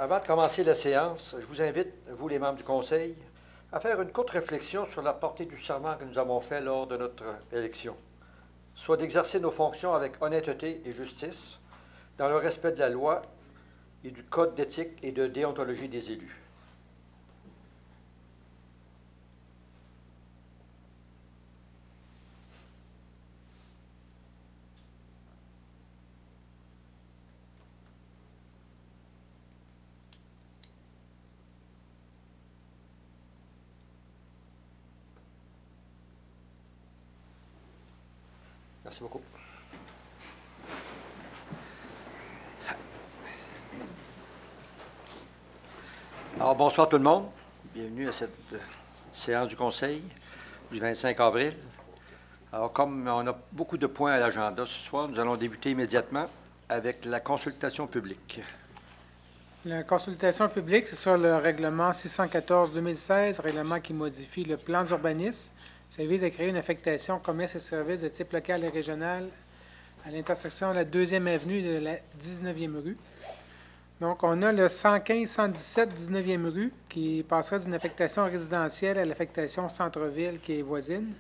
Avant de commencer la séance, je vous invite, vous les membres du Conseil, à faire une courte réflexion sur la portée du serment que nous avons fait lors de notre élection, soit d'exercer nos fonctions avec honnêteté et justice, dans le respect de la loi et du code d'éthique et de déontologie des élus. Merci beaucoup. Alors, bonsoir tout le monde. Bienvenue à cette séance du Conseil du 25 avril. Alors, comme on a beaucoup de points à l'agenda ce soir, nous allons débuter immédiatement avec la consultation publique. La consultation publique, c'est sur le règlement 614-2016, règlement qui modifie le plan d'urbanisme. Ça vise à créer une affectation commerce et services de type local et régional à l'intersection de la 2e avenue de la 19e rue. Donc, on a le 115-117 19e rue qui passerait d'une affectation résidentielle à l'affectation centre-ville qui est voisine.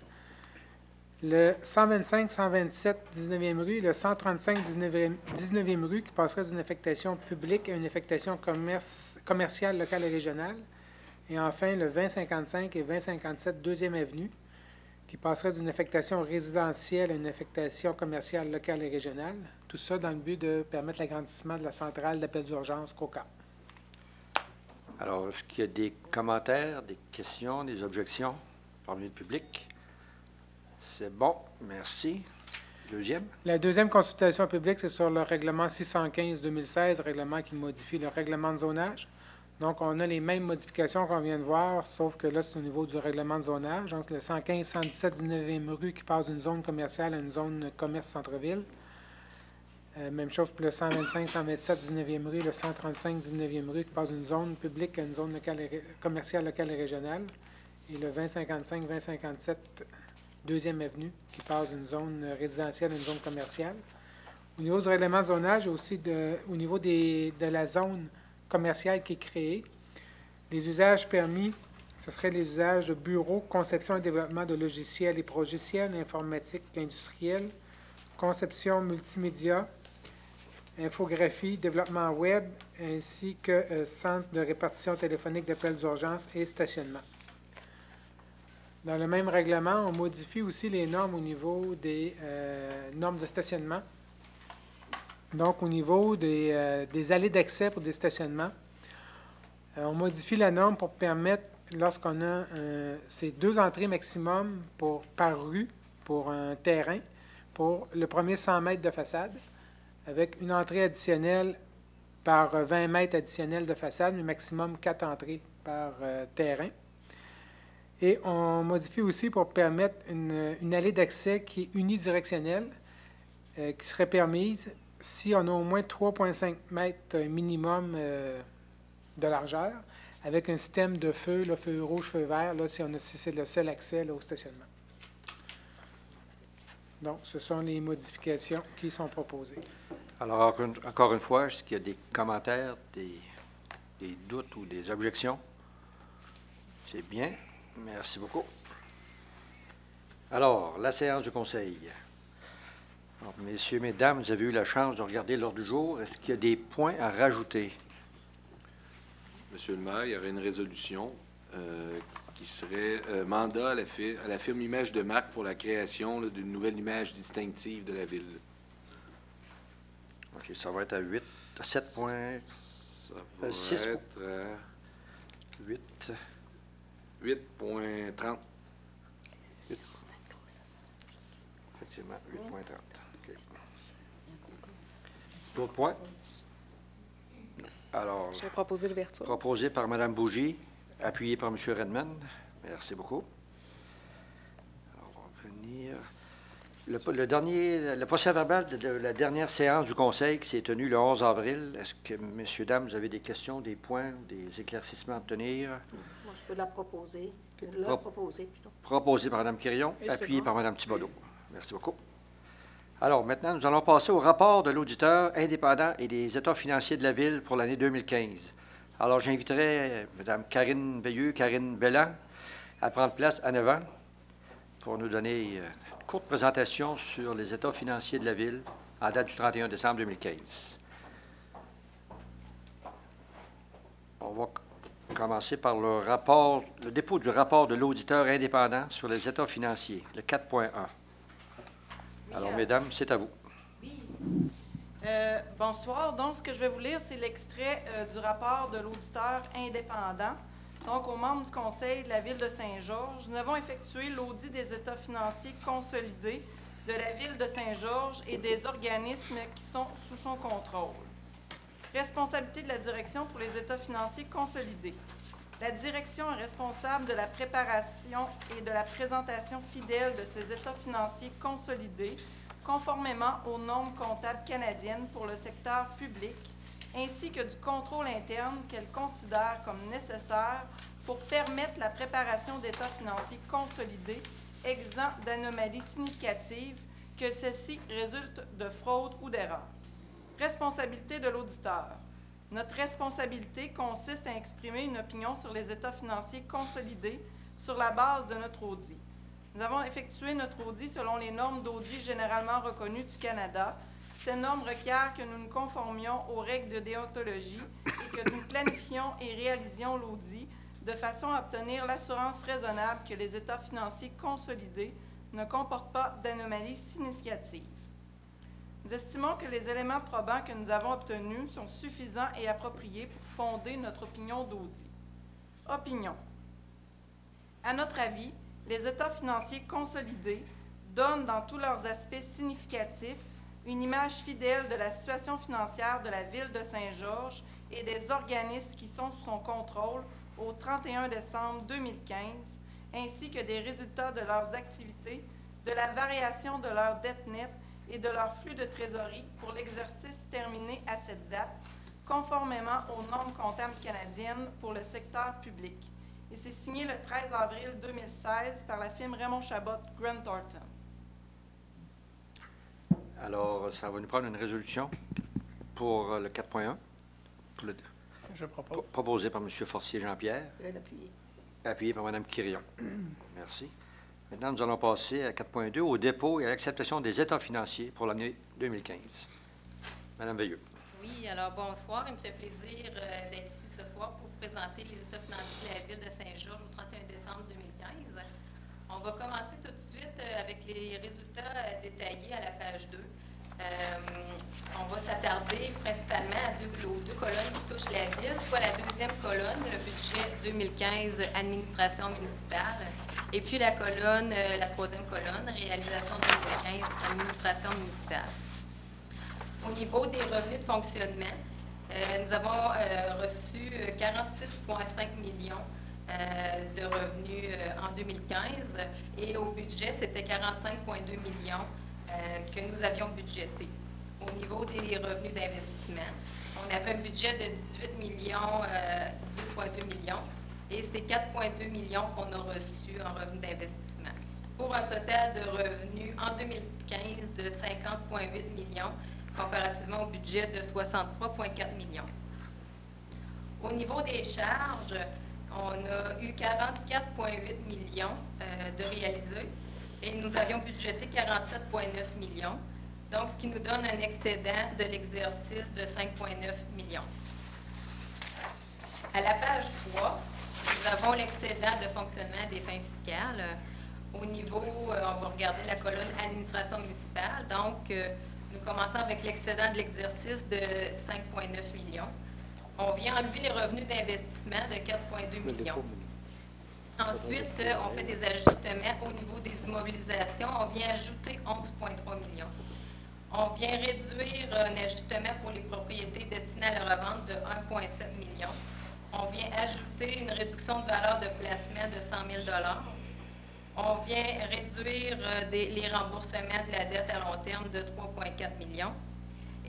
Le 125-127 19e rue et le 135 19e rue qui passerait d'une affectation publique à une affectation commerciale locale et régionale. Et enfin, le 2055 et 2057 2e avenue qui passerait d'une affectation résidentielle à une affectation commerciale locale et régionale. Tout ça dans le but de permettre l'agrandissement de la centrale d'appel d'urgence COCA. Alors, est-ce qu'il y a des commentaires, des questions, des objections parmi le public? C'est bon, merci. Deuxième. La deuxième consultation publique, c'est sur le règlement 615-2016, règlement qui modifie le règlement de zonage. Donc, on a les mêmes modifications qu'on vient de voir, sauf que là, c'est au niveau du règlement de zonage. Donc, le 115-117 19e rue qui passe d'une zone commerciale à une zone commerce centre-ville. Même chose pour le 125-127 19e rue, le 135 19e rue qui passe d'une zone publique à une zone commerciale locale et régionale. Et le 2055-2057 2e avenue qui passe d'une zone résidentielle à une zone commerciale. Au niveau du règlement de zonage, aussi au niveau de la zone commerciale qui est créée, les usages permis, ce seraient les usages de bureaux, conception et développement de logiciels et progiciels, informatique industrielle, conception multimédia, infographie, développement web, ainsi que centre de répartition téléphonique d'appels d'urgence et stationnement. Dans le même règlement, on modifie aussi les normes au niveau des normes de stationnement. Donc, au niveau des allées d'accès pour des stationnements, on modifie la norme pour permettre, lorsqu'on a ces 2 entrées maximum par rue pour un terrain, pour le premier 100 mètres de façade, avec une entrée additionnelle par 20 mètres additionnels de façade, mais maximum 4 entrées par terrain. Et on modifie aussi pour permettre une allée d'accès qui est unidirectionnelle, qui serait permise si on a au moins 3,5 mètres minimum de largeur, avec un système de feu, le feu rouge, feu vert, là, si c'est le seul accès là, au stationnement. Donc, ce sont les modifications qui sont proposées. Alors, encore une fois, est-ce qu'il y a des commentaires, des doutes ou des objections? C'est bien. Merci beaucoup. Alors, la séance du Conseil. Alors, messieurs, mesdames, vous avez eu la chance de regarder l'ordre du jour. Est-ce qu'il y a des points à rajouter? Monsieur le maire, il y aurait une résolution qui serait mandat à la firme Image de marque pour la création d'une nouvelle image distinctive de la ville. OK, ça va être à 7 points. Ça va 6 être à 8. 8,30. Effectivement, 8,30. OK. D'autres points? Alors, je vais proposer l'ouverture. Proposé par Mme Bougie, appuyé par M. Redmond. Merci beaucoup. Alors, on va venir. Le procès-verbal de la dernière séance du Conseil qui s'est tenue le 11 avril. Est-ce que, messieurs, dames, vous avez des questions, des points, des éclaircissements à obtenir? Moi, je peux la proposer. Proposée par Mme Quirion, appuyée par Mme Thibodeau. Merci beaucoup. Alors, maintenant, nous allons passer au rapport de l'auditeur indépendant et des états financiers de la Ville pour l'année 2015. Alors, j'inviterai Mme Karine Veilleux, Karine Belland, à prendre place en avant pour nous donner une courte présentation sur les états financiers de la Ville en date du 31 décembre 2015. On va commencer par le dépôt du rapport de l'auditeur indépendant sur les états financiers, le 4.1. Alors, mesdames, c'est à vous. Oui. Bonsoir. Donc, ce que je vais vous lire, c'est l'extrait du rapport de l'auditeur indépendant. Donc, aux membres du Conseil de la Ville de Saint-Georges, nous avons effectué l'audit des états financiers consolidés de la Ville de Saint-Georges et des organismes qui sont sous son contrôle. Responsabilité de la direction pour les états financiers consolidés. La direction est responsable de la préparation et de la présentation fidèle de ces états financiers consolidés, conformément aux normes comptables canadiennes pour le secteur public, ainsi que du contrôle interne qu'elle considère comme nécessaire pour permettre la préparation d'états financiers consolidés exempts d'anomalies significatives, que ceci résulte de fraude ou d'erreur. Responsabilité de l'auditeur. Notre responsabilité consiste à exprimer une opinion sur les états financiers consolidés sur la base de notre audit. Nous avons effectué notre audit selon les normes d'audit généralement reconnues du Canada. Ces normes requièrent que nous nous conformions aux règles de déontologie et que nous planifions et réalisions l'audit de façon à obtenir l'assurance raisonnable que les états financiers consolidés ne comportent pas d'anomalies significatives. Nous estimons que les éléments probants que nous avons obtenus sont suffisants et appropriés pour fonder notre opinion d'audit. Opinion. À notre avis, les états financiers consolidés donnent dans tous leurs aspects significatifs une image fidèle de la situation financière de la Ville de Saint-Georges et des organismes qui sont sous son contrôle au 31 décembre 2015, ainsi que des résultats de leurs activités, de la variation de leur dette nette et de leur flux de trésorerie pour l'exercice terminé à cette date, conformément aux normes comptables canadiennes pour le secteur public. Et c'est signé le 13 avril 2016 par la firme Raymond Chabot Grant Thornton. Alors, ça va nous prendre une résolution pour le 4.1. Je propose. Proposé par M. Forcier Jean-Pierre. Je vais l'appuyer. Appuyé par Mme Quirion. Merci. Maintenant, nous allons passer à 4.2, au dépôt et à l'acceptation des états financiers pour l'année 2015. Mme Veilleux. Oui, alors bonsoir. Il me fait plaisir d'être ici ce soir pour vous présenter les états financiers de la Ville de Saint-Georges au 31 décembre 2015. On va commencer tout de suite avec les résultats détaillés à la page 2. On va s'attarder principalement aux deux colonnes qui touchent la Ville, soit la deuxième colonne, le budget 2015, administration municipale, et puis la troisième colonne, réalisation 2015, administration municipale. Au niveau des revenus de fonctionnement, nous avons reçu 46,5 millions de revenus en 2015 et au budget, c'était 45,2 millions que nous avions budgété. Au niveau des revenus d'investissement, on avait un budget de 18,2 millions et c'est 4,2 millions qu'on a reçus en revenus d'investissement, pour un total de revenus en 2015 de 50,8 millions, comparativement au budget de 63,4 millions. Au niveau des charges, on a eu 44,8 millions de réalisés et nous avions budgété 47,9 millions, donc ce qui nous donne un excédent de l'exercice de 5,9 millions. À la page 3, nous avons l'excédent de fonctionnement des fins fiscales. Au niveau, on va regarder la colonne administration municipale, donc nous commençons avec l'excédent de l'exercice de 5,9 millions. On vient enlever les revenus d'investissement de 4,2 millions. Ensuite, on fait des ajustements au niveau des immobilisations. On vient ajouter 11,3 millions. On vient réduire un ajustement pour les propriétés destinées à la revente de 1,7 millions. On vient ajouter une réduction de valeur de placement de 100 000 $. On vient réduire les remboursements de la dette à long terme de 3,4 millions.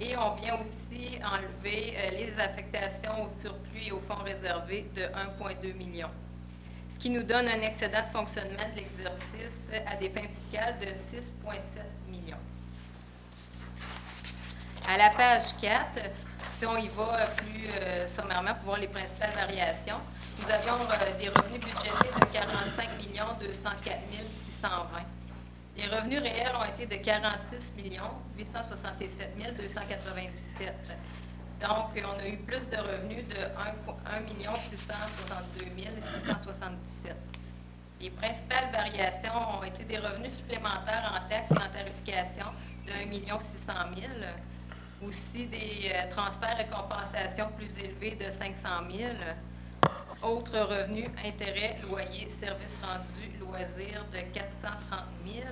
Et on vient aussi enlever les affectations au surplus et au fonds réservé de 1,2 millions. Ce qui nous donne un excédent de fonctionnement de l'exercice à des fins fiscales de 6,7 millions. À la page 4, si on y va plus sommairement pour voir les principales variations, nous avions des revenus budgétés de 45 204 620. Les revenus réels ont été de 46 867 297. Donc, on a eu plus de revenus de 1 662 677. Les principales variations ont été des revenus supplémentaires en taxes et en tarification de 1 600 000. Aussi des transferts et compensations plus élevés de 500 000. Autres revenus, intérêts, loyers, services rendus, loisirs de 430 000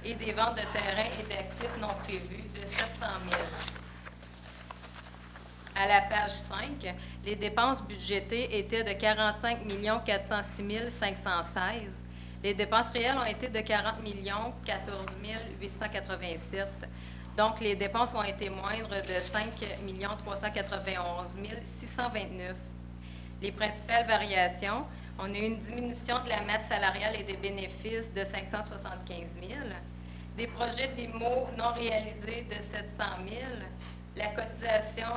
et des ventes de terrains et d'actifs non prévus de 700 000. À la page 5, les dépenses budgétées étaient de 45 406 516. Les dépenses réelles ont été de 40 14 887. Donc, les dépenses ont été moindres de 5 391 629. Les principales variations, on a eu une diminution de la masse salariale et des bénéfices de 575 000, des projets d'IMO non réalisés de 700 000, la cotisation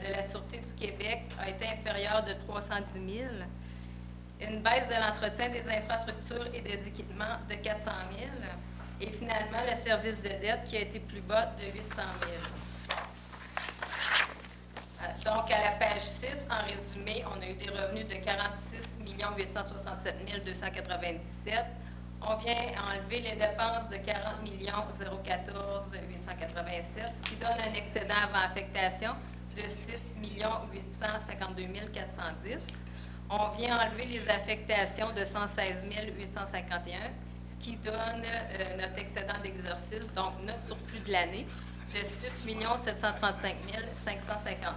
de la Sûreté du Québec a été inférieure de 310 000, une baisse de l'entretien des infrastructures et des équipements de 400 000, et finalement le service de dette qui a été plus bas de 800 000. Donc, à la page 6, en résumé, on a eu des revenus de 46 867 297. On vient enlever les dépenses de 40 014 887, ce qui donne un excédent avant affectation de 6 852 410. On vient enlever les affectations de 116 851, ce qui donne notre excédent d'exercice, donc notre surplus de l'année, de 6 735 559.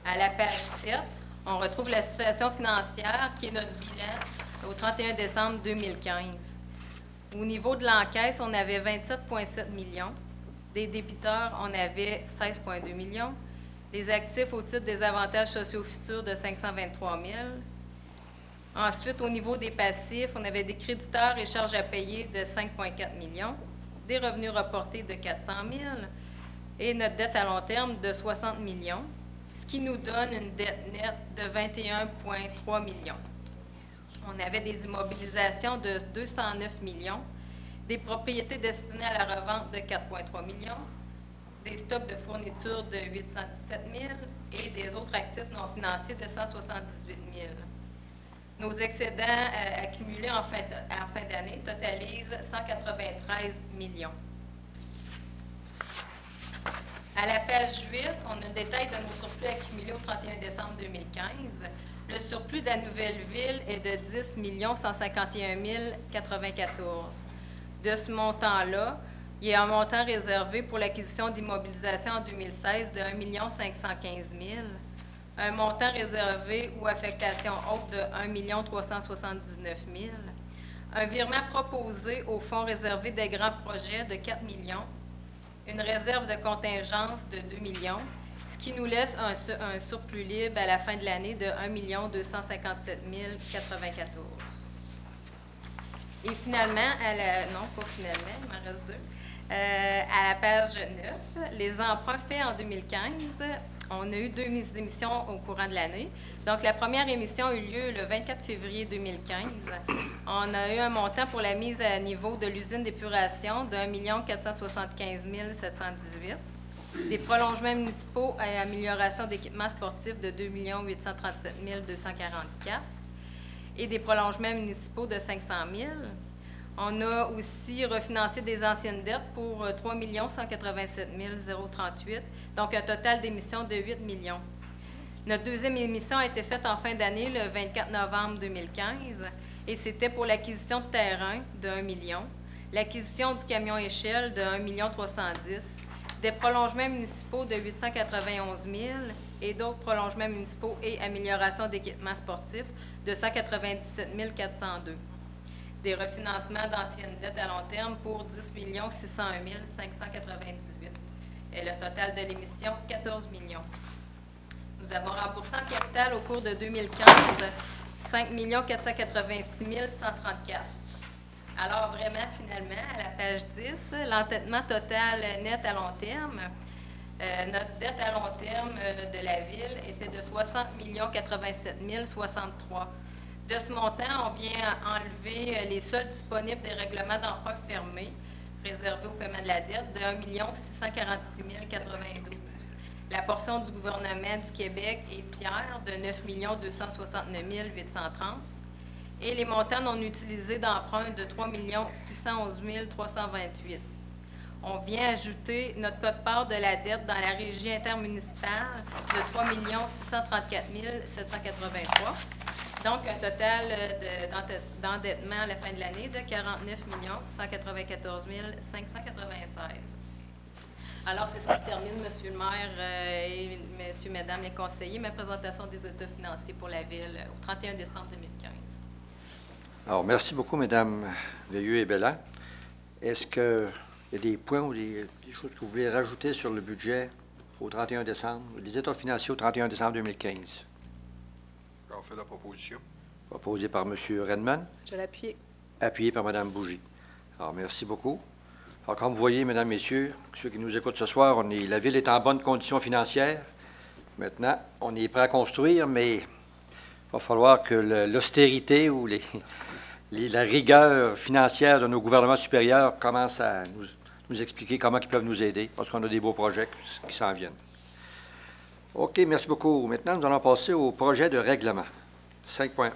À la page 7, on retrouve la situation financière qui est notre bilan au 31 décembre 2015. Au niveau de l'encaisse, on avait 27,7 millions. Des débiteurs, on avait 16,2 millions. Les actifs au titre des avantages sociaux futurs de 523 000. Ensuite, au niveau des passifs, on avait des créditeurs et charges à payer de 5,4 millions. Des revenus reportés de 400 000 et notre dette à long terme de 60 millions, ce qui nous donne une dette nette de 21,3 millions. On avait des immobilisations de 209 millions, des propriétés destinées à la revente de 4,3 millions, des stocks de fourniture de 817 000 et des autres actifs non financiers de 178 000. Nos excédents accumulés en fin d'année totalisent 193 millions. À la page 8, on a le détail de nos surplus accumulés au 31 décembre 2015. Le surplus de la Nouvelle-Ville est de 10 151 094. De ce montant-là, il y a un montant réservé pour l'acquisition d'immobilisation en 2016 de 1 515 000. Un montant réservé ou affectation haute de 1 379 000, un virement proposé au fonds réservé des grands projets de 4 millions, une réserve de contingence de 2 millions, ce qui nous laisse un surplus libre à la fin de l'année de 1 257 094. Et finalement, non, pas finalement, il m'en reste deux. À la page 9, les emprunts faits en 2015, on a eu 2 émissions au courant de l'année. Donc, la première émission a eu lieu le 24 février 2015. On a eu un montant pour la mise à niveau de l'usine d'épuration de 1 475 718. Des prolongements municipaux et amélioration d'équipements sportifs de 2 837 244. Et des prolongements municipaux de 500 000. On a aussi refinancé des anciennes dettes pour 3 187 038, donc un total d'émissions de 8 millions. Notre deuxième émission a été faite en fin d'année, le 24 novembre 2015, et c'était pour l'acquisition de terrain de 1 million, l'acquisition du camion échelle de 1 310 000, des prolongements municipaux de 891 000 et d'autres prolongements municipaux et amélioration d'équipements sportifs de 197 402. Des refinancements d'anciennes dettes à long terme pour 10 601 598. Et le total de l'émission, 14 millions. Nous avons remboursé en capital au cours de 2015 5 486 134. Alors, vraiment, finalement, à la page 10, l'entêtement total net à long terme, Notre dette à long terme de la Ville était de 60 087 063. De ce montant, on vient enlever les soldes disponibles des règlements d'emprunt fermés réservés au paiement de la dette de 1 646 092. La portion du gouvernement du Québec est tiers de 9 269 830 et les montants non utilisés d'emprunt de 3 611 328. On vient ajouter notre quote-part de la dette dans la régie intermunicipale de 3 634 783. Donc, un total d'endettement à la fin de l'année de 49 194 596. Alors, c'est ce qui termine, M. le maire et M. Mesdames les conseillers, ma présentation des états financiers pour la Ville au 31 décembre 2015. Alors, merci beaucoup, Mesdames Veilleux et Belland. Est-ce qu'il y a des points ou des choses que vous voulez rajouter sur le budget au 31 décembre, les états financiers au 31 décembre 2015? On fait la proposition. Proposé par M. Redman. Je l'appuie. Appuyé par Mme Bougie. Alors, merci beaucoup. Alors, comme vous voyez, Mesdames, Messieurs, ceux qui nous écoutent ce soir, la Ville est en bonne condition financière. Maintenant, on est prêt à construire, mais il va falloir que l'austérité ou la rigueur financière de nos gouvernements supérieurs commence à nous expliquer comment ils peuvent nous aider, parce qu'on a des beaux projets qui s'en viennent. OK, merci beaucoup. Maintenant, nous allons passer au projet de règlement. 5.1.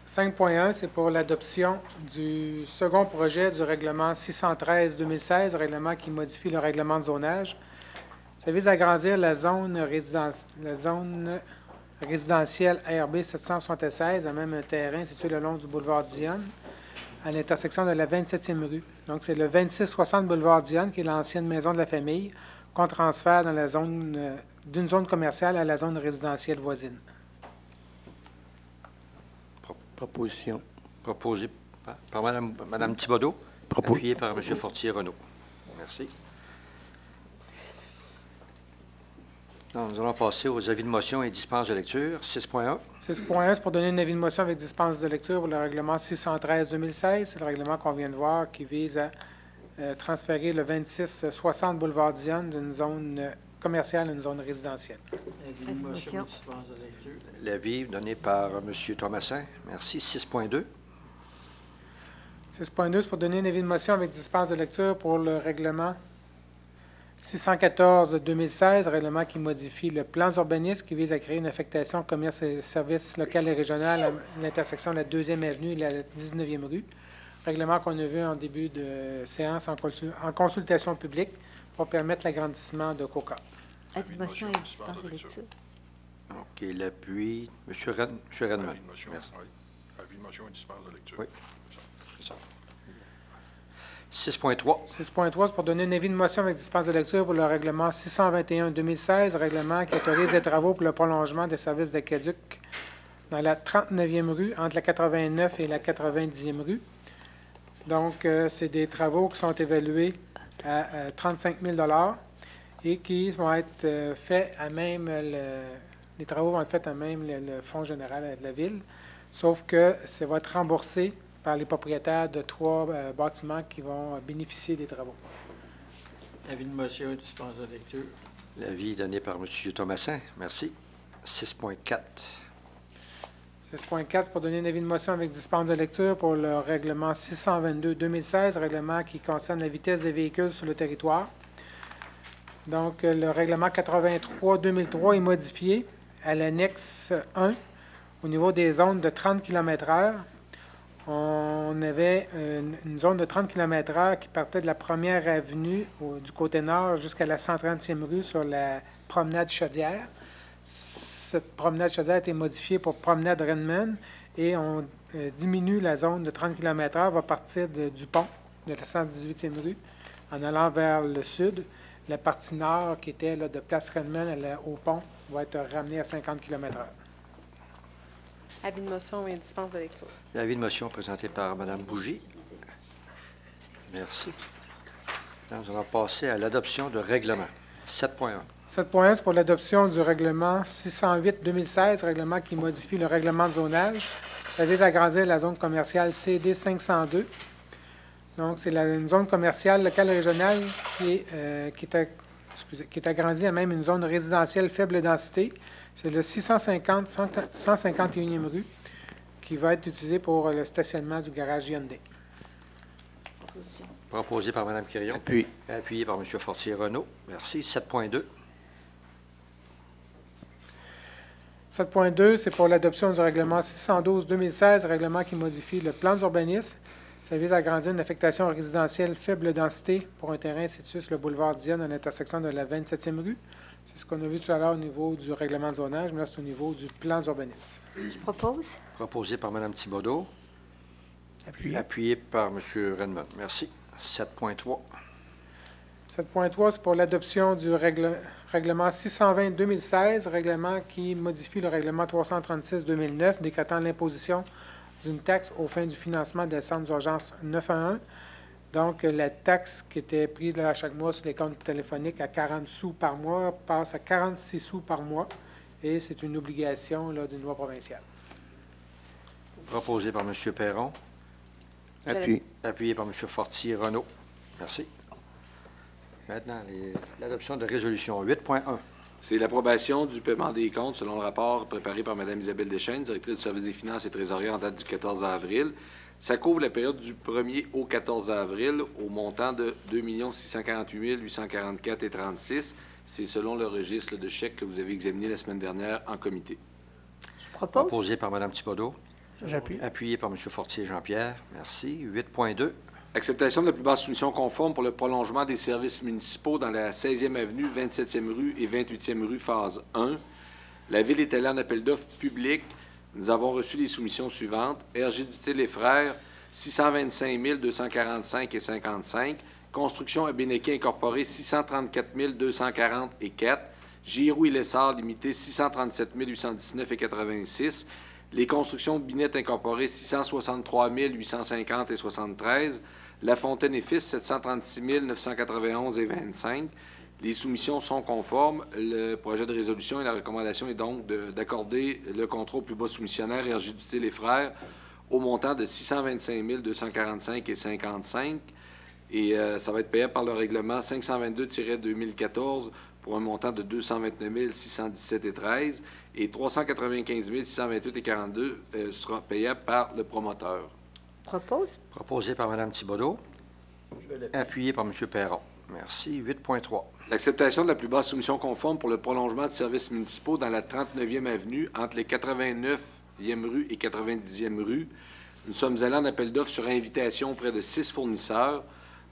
5.1, c'est pour l'adoption du second projet du règlement 613-2016, règlement qui modifie le règlement de zonage. Ça vise à agrandir la zone résidentielle RB 776, à même un terrain situé le long du boulevard Dionne, à l'intersection de la 27e rue. Donc, c'est le 2660 boulevard Dionne, qui est l'ancienne maison de la famille, qu'on transfère dans la zone d'une zone commerciale à la zone résidentielle voisine. Proposition. Proposée par Mme Thibodeau, appuyée par M. Fortier-Renaud. Merci. Donc, nous allons passer aux avis de motion et dispenses de lecture. 6.1. 6.1, c'est pour donner un avis de motion avec dispense de lecture pour le règlement 613-2016. C'est le règlement qu'on vient de voir qui vise à transférer le 2660 boulevard Dionne d'une zone commerciale à une zone résidentielle. Avis de motion, dispense de lecture. L'avis donné par M. Thomasin. Merci. 6.2. 6.2, c'est pour donner un avis de motion avec dispense de lecture pour le règlement 614-2016, règlement qui modifie le plan urbaniste qui vise à créer une affectation commerce et services local et régional à l'intersection de la 2e avenue et la 19e rue. Règlement qu'on a vu en début de séance en consultation publique pour permettre l'agrandissement de COCA. Avis de motion et dispense de lecture. OK. L'appui. M. Redman. Avis de motion, merci. oui. Avis de motion et dispense de lecture. Oui. C'est ça. 6.3. 6.3, c'est pour donner un avis de motion avec dispense de lecture pour le règlement 621-2016, règlement qui autorise des travaux pour le prolongement des services d'aqueduc dans la 39e rue, entre la 89 et la 90e rue. Donc, c'est des travaux qui sont évalués à 35 000 et qui vont être faits à même les travaux vont être faits à même le Fonds général de la Ville, sauf que ça va être remboursé par les propriétaires de 3 bâtiments qui vont bénéficier des travaux. Avis de motion et dispense de lecture. L'avis donné par M. Thomasin. Merci. 6.4. 6.4, c'est pour donner un avis de motion avec dispense de lecture pour le règlement 622-2016, règlement qui concerne la vitesse des véhicules sur le territoire. Donc, le règlement 83-2003 est modifié à l'annexe 1 au niveau des zones de 30 km/h. On avait une zone de 30 km/h qui partait de la 1er avenue du côté nord jusqu'à la 130e rue sur la promenade Chaudière. Cette promenade Chaudière a été modifiée pour promenade Redman et on diminue la zone de 30 km/h, va partir du pont de la 118e rue en allant vers le sud. La partie nord qui était là, de place Redman au pont va être ramenée à 50 km/h. Avis de motion et dispense de lecture. L'avis de motion présenté par Mme Bougie. Merci. Nous allons passer à l'adoption de règlement. 7.1. 7.1, c'est pour l'adoption du règlement 608-2016, règlement qui modifie le règlement de zonage. Ça vise à agrandir la zone commerciale CD 502. Donc, c'est une zone commerciale locale et régionale qui était qui est agrandi à même une zone résidentielle faible densité. C'est le 151e rue qui va être utilisé pour le stationnement du garage Hyundai. Proposition. Proposé par Mme Quirion. Appui. Appuyé par M. Fortier-Renaud. Merci. 7.2. 7.2, c'est pour l'adoption du règlement 612-2016, règlement qui modifie le plan d'urbanisme. Ça vise à agrandir une affectation résidentielle faible densité pour un terrain situé sur le boulevard Diane à l'intersection de la 27e rue. C'est ce qu'on a vu tout à l'heure au niveau du règlement de zonage, mais là, c'est au niveau du plan d'urbanisme. Je propose. Proposé par Mme Thibodeau. Appuyé par M. Redmond. Merci. 7.3. 7.3, c'est pour l'adoption du règlement 620-2016, règlement qui modifie le règlement 336-2009, décrétant l'imposition d'une taxe aux fins du financement des centres d'urgence 911. Donc, la taxe qui était prise là, à chaque mois sur les comptes téléphoniques à 40 sous par mois passe à 46 sous par mois et c'est une obligation là, d'une loi provinciale. Proposé par M. Perron. Appuyé par M. Fortier-Renaud. Merci. Maintenant, l'adoption de résolution 8.1. C'est l'approbation du paiement des comptes selon le rapport préparé par Mme Isabelle Deschênes, directrice du service des finances et trésorière en date du 14 avril. Ça couvre la période du 1er au 14 avril au montant de 2 648 844,36. C'est selon le registre de chèques que vous avez examiné la semaine dernière en comité. Je propose. Proposé par Mme Thibodeau. J'appuie. Appuyé par M. Fortier-Jean-Pierre. Merci. 8.2. Acceptation de la plus basse soumission conforme pour le prolongement des services municipaux dans la 16e avenue, 27e rue et 28e rue, phase 1. La Ville est allée en appel d'offres public. Nous avons reçu les soumissions suivantes. RG Dutil et Frères, 625 245,55. Construction Abénéquin Incorporée, 634 240,4. Giroux et Lessard Limité, 637 819,86. Les constructions Binette Incorporées, 663 850,73. La Fontaine et Fils, 736 991,25. Les soumissions sont conformes. Le projet de résolution et la recommandation est donc d'accorder le contrat au plus bas soumissionnaire RG Dutil et Frères au montant de 625 245,55. Et ça va être payé par le règlement 522-2014 pour un montant de 229 617,13 et 395 628,42 sera payable par le promoteur. Propose. Proposé par Mme Thibodeau. Appuyé par M. Perron. Merci. 8.3. L'acceptation de la plus basse soumission conforme pour le prolongement de services municipaux dans la 39e avenue entre les 89e rue et 90e rue. Nous sommes allés en appel d'offres sur invitation auprès de 6 fournisseurs.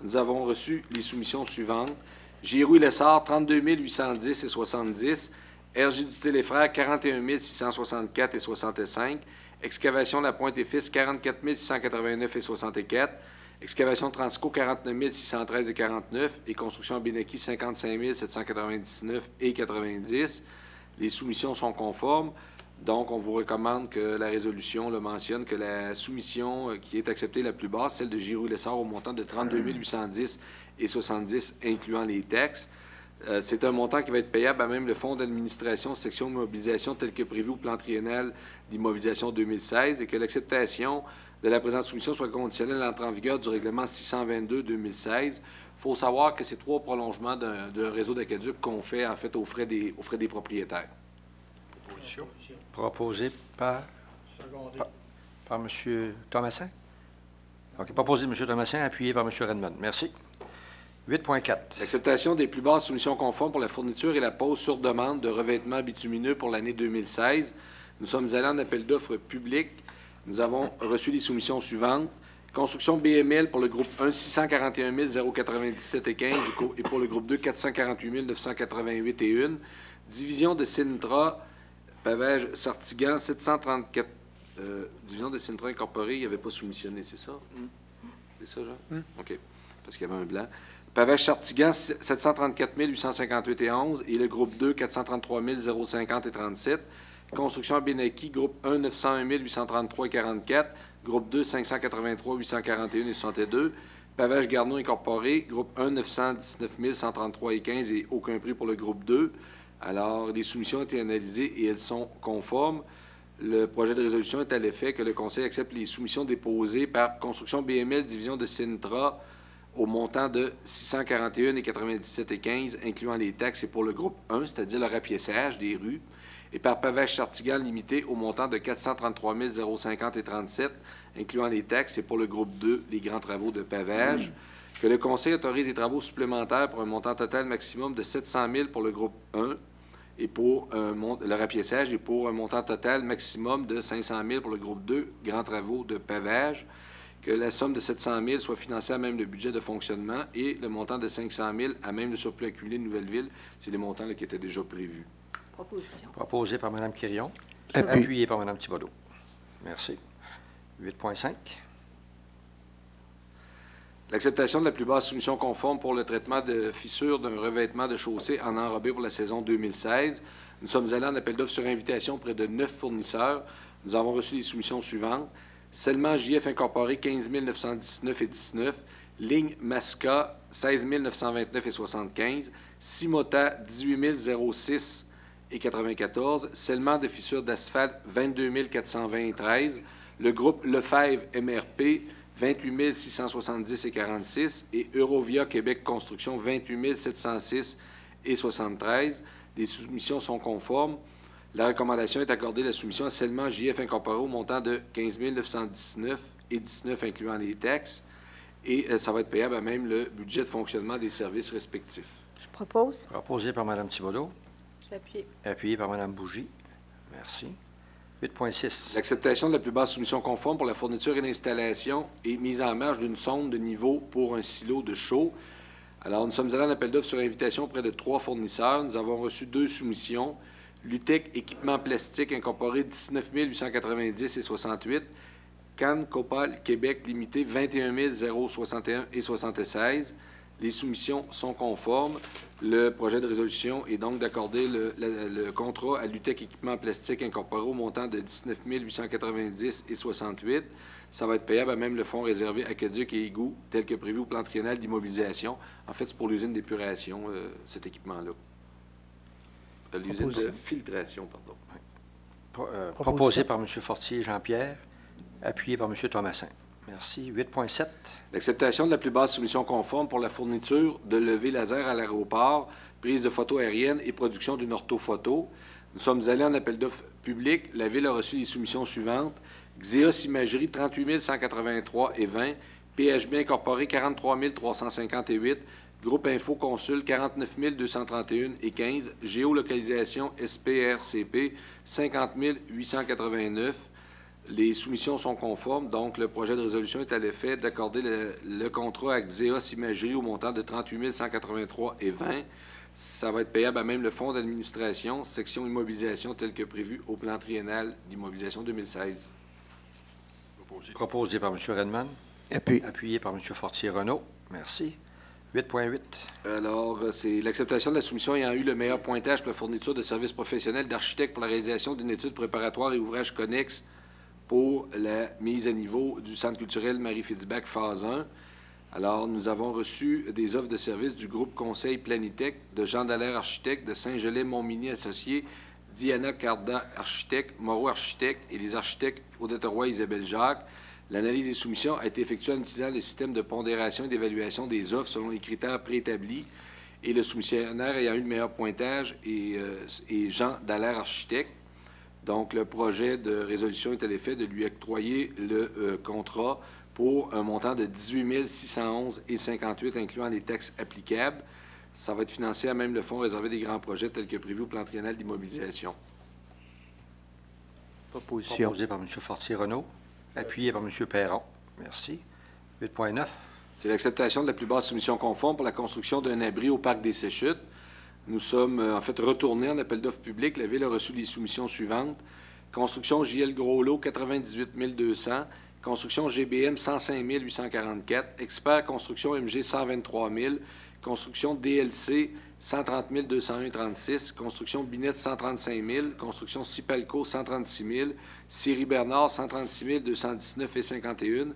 Nous avons reçu les soumissions suivantes. Giroux et Lessard, 32 810,70. RG Dutil et Frères, 41 664,65. Excavation La Pointe et Fils, 44 689,64. Excavation Transco, 49 613,49. Et Construction Abénéquis, 55 799,90. Les soumissions sont conformes. Donc, on vous recommande que la résolution le mentionne, que la soumission qui est acceptée la plus basse, celle de Giroux et Lessard, au montant de 32 810,70, incluant les taxes. C'est un montant qui va être payable à même le Fonds d'administration, section de mobilisation, tel que prévu au plan triennal d'immobilisation 2016, et que l'acceptation de la présente soumission soit conditionnelle à l'entrée en vigueur du règlement 622-2016. Il faut savoir que c'est 3 prolongements d'un réseau d'aqueduc qu'on fait, en fait, aux frais des propriétaires. Proposition. Proposé par M. Thomasin. Donc, proposé de M. Thomasin, appuyé par M. Redmond. Merci. 8.4. L'acceptation des plus basses soumissions conformes pour la fourniture et la pose sur demande de revêtements bitumineux pour l'année 2016. Nous sommes allés en appel d'offres public. Nous avons reçu les soumissions suivantes. Construction BML pour le groupe 1, 641 097,15 et pour le groupe 2, 448 988,1. Division de Sintra, pavage Sartigan, 734. Division de Sintra Incorporée, il n'y avait pas soumissionné, c'est ça? C'est ça, Jean? OK. Parce qu'il y avait un blanc. Pavage Sartigan, 734 858,11 et le groupe 2, 433 050,37. Construction Abénéquis, groupe 1, 901 833,44. Groupe 2, 583 841,62. Pavage Garneau Incorporé, groupe 1, 919 133,15 et aucun prix pour le groupe 2. Alors, les soumissions ont été analysées et elles sont conformes. Le projet de résolution est à l'effet que le Conseil accepte les soumissions déposées par Construction BML, division de Sintra, au montant de 641,97,15, incluant les taxes, et pour le groupe 1, c'est-à-dire le rapiessage des rues, et par Pavage Chartigal limité au montant de 433 050,37, incluant les taxes, et pour le groupe 2, les grands travaux de pavage. Que le Conseil autorise des travaux supplémentaires pour un montant total maximum de 700 000 pour le groupe 1 et pour le rapiessage, et pour un montant total maximum de 500 000 pour le groupe 2, grands travaux de pavage. Que la somme de 700 000 soit financée à même le budget de fonctionnement et le montant de 500 000 à même le surplus accumulé de Nouvelle-Ville. C'est les montants là, qui étaient déjà prévus. Proposition. Proposé par Mme Quirion. Appuyé par Mme Thibodeau. Merci. 8.5. L'acceptation de la plus basse soumission conforme pour le traitement de fissures d'un revêtement de chaussée en enrobé pour la saison 2016. Nous sommes allés en appel d'offres sur invitation auprès de 9 fournisseurs. Nous avons reçu les soumissions suivantes. Seulement JF Incorporé, 15 919,19. Ligne Masca, 16 929,75. Simota, 18 006,94. Seulement de fissures d'asphalte, 22 420,13. Le groupe Lefebvre MRP, 28 670,46. Et Eurovia Québec Construction, 28 706,73. Les soumissions sont conformes. La recommandation est accordée la soumission à seulement JF Incorporé au montant de 15 919,19, incluant les taxes. Et ça va être payable à même le budget de fonctionnement des services respectifs. Je propose. Proposé par Mme Thibodeau. J'appuie. Appuyé par Mme Bougie. Merci. 8.6. L'acceptation de la plus basse soumission conforme pour la fourniture et l'installation et mise en marche d'une sonde de niveau pour un silo de chaux. Alors, nous sommes allés en appel d'offres sur invitation auprès de 3 fournisseurs. Nous avons reçu 2 soumissions. Lutec Équipement Plastique Incorporé, 19 890,68. Cannes Copal Québec Limité, 21 061,76. Les soumissions sont conformes. Le projet de résolution est donc d'accorder le contrat à Lutec Équipement Plastique Incorporé au montant de 19 890,68. Ça va être payable à même le fonds réservé à Aqueduc et Égouts, tel que prévu au plan triennal d'immobilisation. En fait, c'est pour l'usine d'épuration, cet équipement-là. L'usine de filtration, pardon. Proposé par M. Fortier Jean-Pierre, appuyé par M. Thomasin. Merci. 8.7. L'acceptation de la plus basse soumission conforme pour la fourniture de levée laser à l'aéroport, prise de photos aériennes et production d'une orthophoto. Nous sommes allés en appel d'offres public. La Ville a reçu les soumissions suivantes. Xeos Imagerie, 38 183,20. PHB Incorporé, 43 358. Groupe Info Consul, 49 231,15. Géolocalisation SPRCP, 50 889. Les soumissions sont conformes, donc le projet de résolution est à l'effet d'accorder le contrat à Xeos Imagerie au montant de 38 183,20. Ça va être payable à même le fonds d'administration, section immobilisation tel que prévu au plan triennal d'immobilisation 2016. Proposé par M. Redman. Appuyé par M. Fortier-Renaud. Merci. 8.8. Alors, c'est l'acceptation de la soumission ayant eu le meilleur pointage pour la fourniture de services professionnels d'architectes pour la réalisation d'une étude préparatoire et ouvrages connexes pour la mise à niveau du Centre culturel Marie-Fitzbach, phase 1. Alors, nous avons reçu des offres de services du groupe Conseil Planitech, de Jean Dallaire Architecte, de Saint-Gelais-Montmigny Associés, Diana Cardan Architecte, Moreau Architecte et les architectes Odette Roy et Isabelle Jacques. L'analyse des soumissions a été effectuée en utilisant le système de pondération et d'évaluation des offres selon les critères préétablis. Et le soumissionnaire ayant eu le meilleur pointage est Jean Dallaire Architecte. Donc, le projet de résolution est à l'effet de lui octroyer le contrat pour un montant de 18 611,58, incluant les taxes applicables. Ça va être financé à même le fonds réservé des grands projets tel que prévu au plan triennal d'immobilisation. Proposé par M. Fortier-Renaud. Appuyé par M. Perron. Merci. 8.9. C'est l'acceptation de la plus basse soumission conforme pour la construction d'un abri au parc des Séchutes. Nous sommes en fait retournés en appel d'offres public. La Ville a reçu les soumissions suivantes. Construction JL Gros-Lot, 98 200. Construction GBM, 105 844. Expert Construction MG, 123 000. Construction DLC, 130 201,36. Construction Binette, 135 000. Construction Cipalco, 136 000. Siri Bernard, 136 219,51.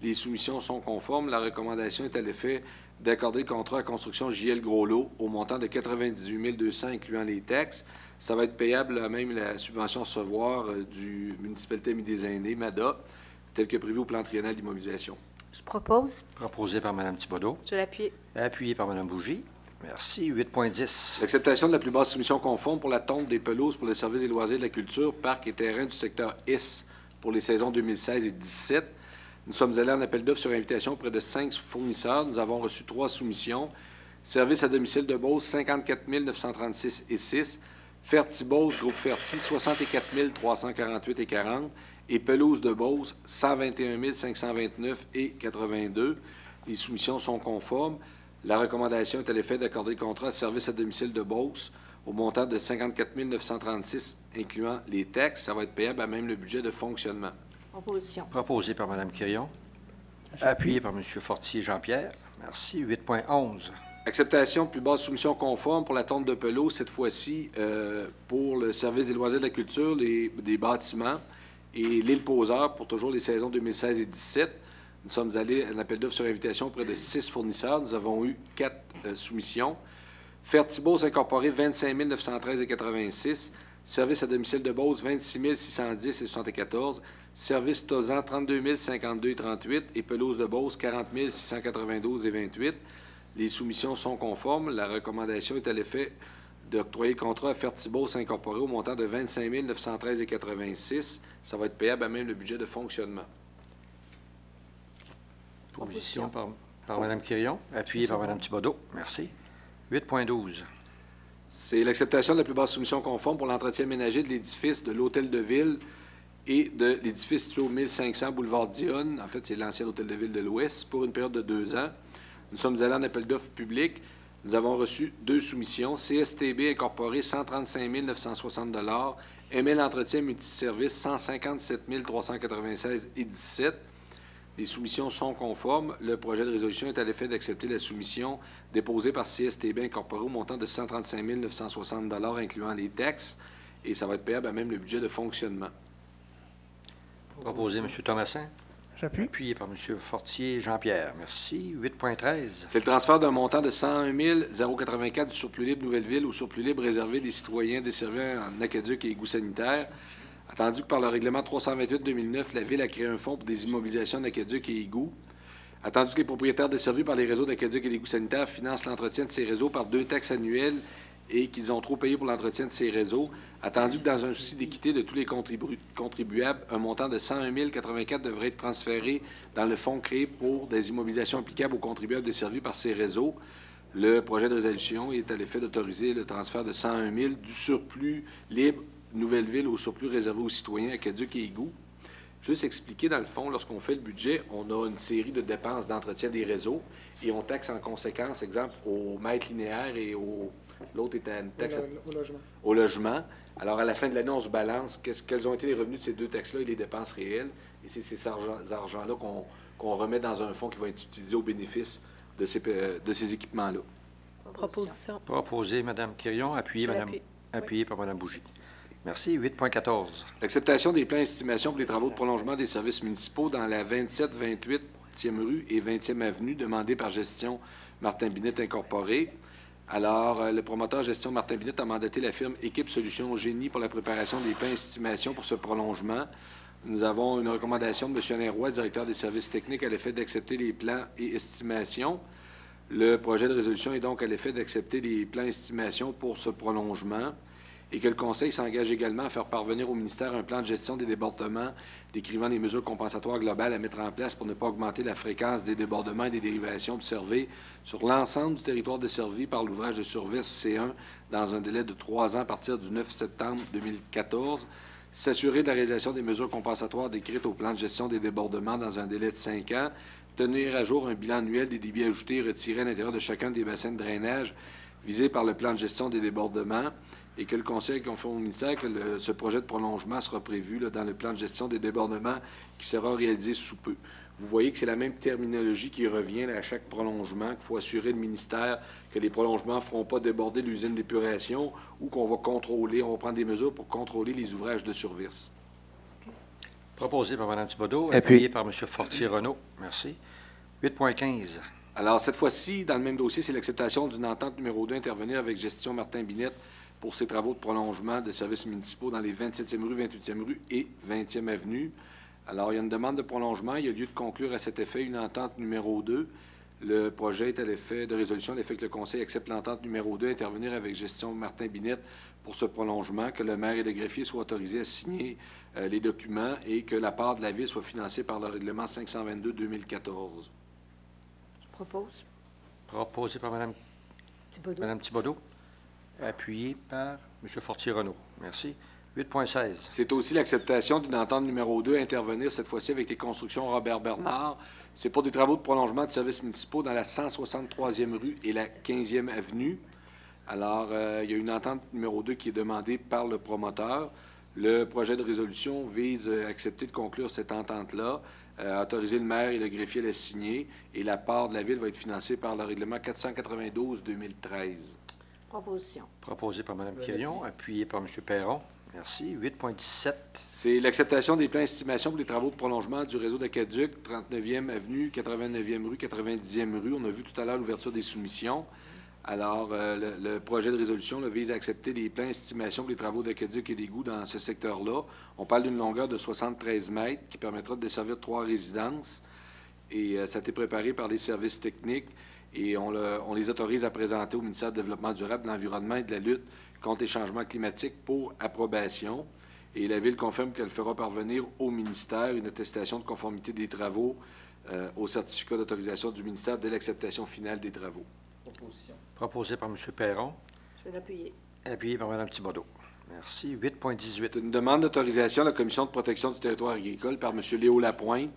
Les soumissions sont conformes. La recommandation est à l'effet d'accorder le contrat à construction JL Gros-Lot au montant de 98 200, incluant les taxes. Ça va être payable à même la subvention recevoir du municipalité des aînés, MADA, tel que prévu au plan triennal d'immobilisation. Je propose. Proposé par Mme Thibodeau. Je l'appuie. Appuyé par Mme Bougie. Merci. 8.10. L'acceptation de la plus basse soumission conforme pour la tonte des pelouses pour le service des loisirs de la culture, parcs et terrains du secteur IS pour les saisons 2016 et 2017. Nous sommes allés en appel d'offres sur invitation auprès de 5 fournisseurs. Nous avons reçu 3 soumissions. Service à domicile de Beauce, 54 936 et 6. Ferti-Beauce, groupe Ferti, 64 348 et 40. Et Pelouse de Beauce, 121 529 et 82. Les soumissions sont conformes. La recommandation est à l'effet d'accorder le contrat de service à domicile de Beauce au montant de 54 936, incluant les taxes. Ça va être payable à même le budget de fonctionnement. Proposition. Proposé par Mme Quirion. Appuyé par M. Fortier Jean-Pierre. Merci. 8.11. Acceptation de plus basse soumission conforme pour la tonte de pelouse, cette fois-ci pour le service des loisirs de la culture, des bâtiments et l'île Poseur pour toujours les saisons 2016 et 2017. Nous sommes allés à l'appel d'offres sur invitation auprès de 6 fournisseurs. Nous avons eu 4 soumissions. Ferti-Beauce incorporé, 25 913 et 86. Service à domicile de Beauce, 26 610 et 74. Service Tozan, 32 052 et 38. Et Pelouse de Beauce, 40 692 et 28. Les soumissions sont conformes. La recommandation est à l'effet d'octroyer le contrat à Ferti-Beauce incorporé au montant de 25 913 et 86. Ça va être payable à même le budget de fonctionnement. Proposition par Mme Quirion. Appuyé par Mme Thibodeau. Merci. 8.12. C'est l'acceptation de la plus basse soumission conforme pour l'entretien ménager de l'édifice de l'Hôtel de Ville et de l'édifice situé au 1500 boulevard Dionne. En fait, c'est l'ancien Hôtel de Ville de l'Ouest pour une période de 2 ans. Nous sommes allés en appel d'offres public. Nous avons reçu 2 soumissions. CSTB incorporé, 135 960 ML Entretien Multiservice, 157 396 et 17. Les soumissions sont conformes. Le projet de résolution est à l'effet d'accepter la soumission déposée par CSTB incorporé au montant de 135 960 incluant les taxes. Et ça va être payable à même le budget de fonctionnement. Proposé, M. Thomasin. J'appuie. Appuyé par M. Fortier Jean-Pierre. Merci. 8.13. C'est le transfert d'un montant de 101 084 du surplus libre Nouvelle-Ville au surplus libre réservé des citoyens desservis en aqueduc et égouts sanitaires. Attendu que par le règlement 328-2009, la Ville a créé un fonds pour des immobilisations d'aqueducs et égouts. Attendu que les propriétaires desservis par les réseaux d'aqueducs et d'égouts sanitaires financent l'entretien de ces réseaux par 2 taxes annuelles et qu'ils ont trop payé pour l'entretien de ces réseaux. Attendu que dans un souci d'équité de tous les contribuables, un montant de 101 084 devrait être transféré dans le fonds créé pour des immobilisations applicables aux contribuables desservis par ces réseaux. Le projet de résolution est à l'effet d'autoriser le transfert de 101 000 du surplus libre Nouvelle-Ville au surplus réservé aux citoyens, aqueducs et égouts. Juste expliquer, dans le fond, lorsqu'on fait le budget, on a une série de dépenses d'entretien des réseaux et on taxe en conséquence, exemple, au mètre linéaire et l'autre est à une taxe au logement. Alors, à la fin de l'année, on se balance quels ont été les revenus de ces 2 taxes-là et les dépenses réelles. Et c'est ces argents-là qu'on remet dans un fonds qui va être utilisé au bénéfice de ces équipements-là. Proposition. Proposé, Mme Quirion. Appuyé par Mme Bougie. Merci. 8.14. L'acceptation des plans d'estimation pour les travaux de prolongement des services municipaux dans la 27, 28e rue et 20e avenue, demandée par Gestion Martin Binette Incorporée. Alors, le promoteur Gestion Martin Binette a mandaté la firme Équipe Solutions Génie pour la préparation des plans d'estimation pour ce prolongement. Nous avons une recommandation de M. Alain Roy, directeur des services techniques, à l'effet d'accepter les plans et estimations. Le projet de résolution est donc à l'effet d'accepter les plans d'estimation pour ce prolongement et que le Conseil s'engage également à faire parvenir au ministère un plan de gestion des débordements décrivant les mesures compensatoires globales à mettre en place pour ne pas augmenter la fréquence des débordements et des dérivations observées sur l'ensemble du territoire desservi par l'ouvrage de Survis C1 dans un délai de 3 ans à partir du 9 septembre 2014, s'assurer de la réalisation des mesures compensatoires décrites au plan de gestion des débordements dans un délai de 5 ans, tenir à jour un bilan annuel des débits ajoutés et retirés à l'intérieur de chacun des bassins de drainage visés par le plan de gestion des débordements, et que le Conseil confirme au ministère que ce projet de prolongement sera prévu dans le plan de gestion des débordements qui sera réalisé sous peu. Vous voyez que c'est la même terminologie qui revient à chaque prolongement, qu'il faut assurer le ministère que les prolongements ne feront pas déborder l'usine d'épuration ou qu'on va contrôler, on va prendre des mesures pour contrôler les ouvrages de survis. Proposé par Mme Thibodeau, appuyé par M. Fortier-Renaud. Merci. 8.15. Alors, cette fois-ci, dans le même dossier, c'est l'acceptation d'une entente numéro 2 intervenir avec Gestion Martin Binette pour ses travaux de prolongement de services municipaux dans les 27e rue, 28e rue et 20e avenue. Alors, il y a une demande de prolongement. Il y a lieu de conclure à cet effet une entente numéro 2. Le projet est à l'effet de résolution, à l'effet que le Conseil accepte l'entente numéro 2, intervenir avec gestion Martin Binette pour ce prolongement, que le maire et le greffier soient autorisés à signer les documents et que la part de la Ville soit financée par le règlement 522-2014. Je propose. Proposé par Mme Thibodeau. Appuyé par M. Fortier-Renaud. Merci. 8.16. C'est aussi l'acceptation d'une entente numéro 2 à intervenir cette fois-ci avec les constructions Robert Bernard. C'est pour des travaux de prolongement de services municipaux dans la 163e rue et la 15e avenue. Alors, il y a une entente numéro 2 qui est demandée par le promoteur. Le projet de résolution vise à accepter de conclure cette entente-là, autoriser le maire et le greffier à la signer, et la part de la Ville va être financée par le règlement 492-2013. Proposition. Proposé par Mme Quirion, appuyé par M. Perron. Merci. 8.17. C'est l'acceptation des plans estimation pour les travaux de prolongement du réseau d'Aqueduc, 39e avenue, 89e rue, 90e rue. On a vu tout à l'heure l'ouverture des soumissions. Alors, le projet de résolution vise à accepter les plans estimation pour les travaux d'aqueduc et d'égouts dans ce secteur-là. On parle d'une longueur de 73 mètres qui permettra de desservir 3 résidences. Et ça a été préparé par les services techniques et on les autorise à présenter au ministère du Développement durable, de l'Environnement et de la lutte contre les changements climatiques pour approbation. Et la Ville confirme qu'elle fera parvenir au ministère une attestation de conformité des travaux au certificat d'autorisation du ministère dès l'acceptation finale des travaux. Proposition. Proposé par M. Perron. Je vais l'appuyer. Appuyé par Mme Thibodeau. Merci. 8.18. Une demande d'autorisation à la Commission de protection du territoire agricole par M. Léo Lapointe.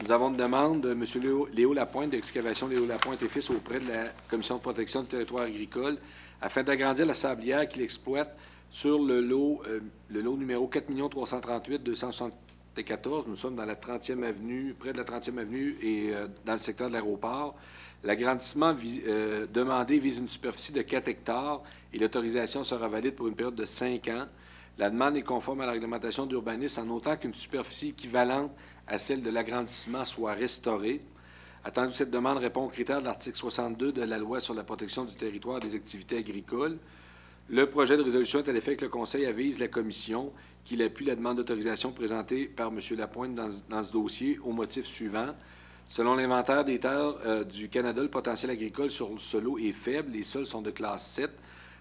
Nous avons une demande de M. Léo Lapointe, d'excavation Léo Lapointe et Fils auprès de la Commission de protection du territoire agricole afin d'agrandir la sablière qu'il exploite sur le lot numéro 4 338 274. Nous sommes dans la 30e avenue, près de la 30e avenue et dans le secteur de l'aéroport. L'agrandissement demandé vise une superficie de 4 hectares et l'autorisation sera valide pour une période de 5 ans. La demande est conforme à la réglementation d'urbanisme en autant qu'une superficie équivalente à celle de l'agrandissement soit restaurée. Attendu que cette demande répond aux critères de l'article 62 de la Loi sur la protection du territoire et des activités agricoles. Le projet de résolution est à l'effet que le Conseil avise la Commission qu'il appuie la demande d'autorisation présentée par M. Lapointe dans ce dossier au motif suivant. Selon l'inventaire des terres du Canada, le potentiel agricole sur ce lot est faible. Les sols sont de classe 7.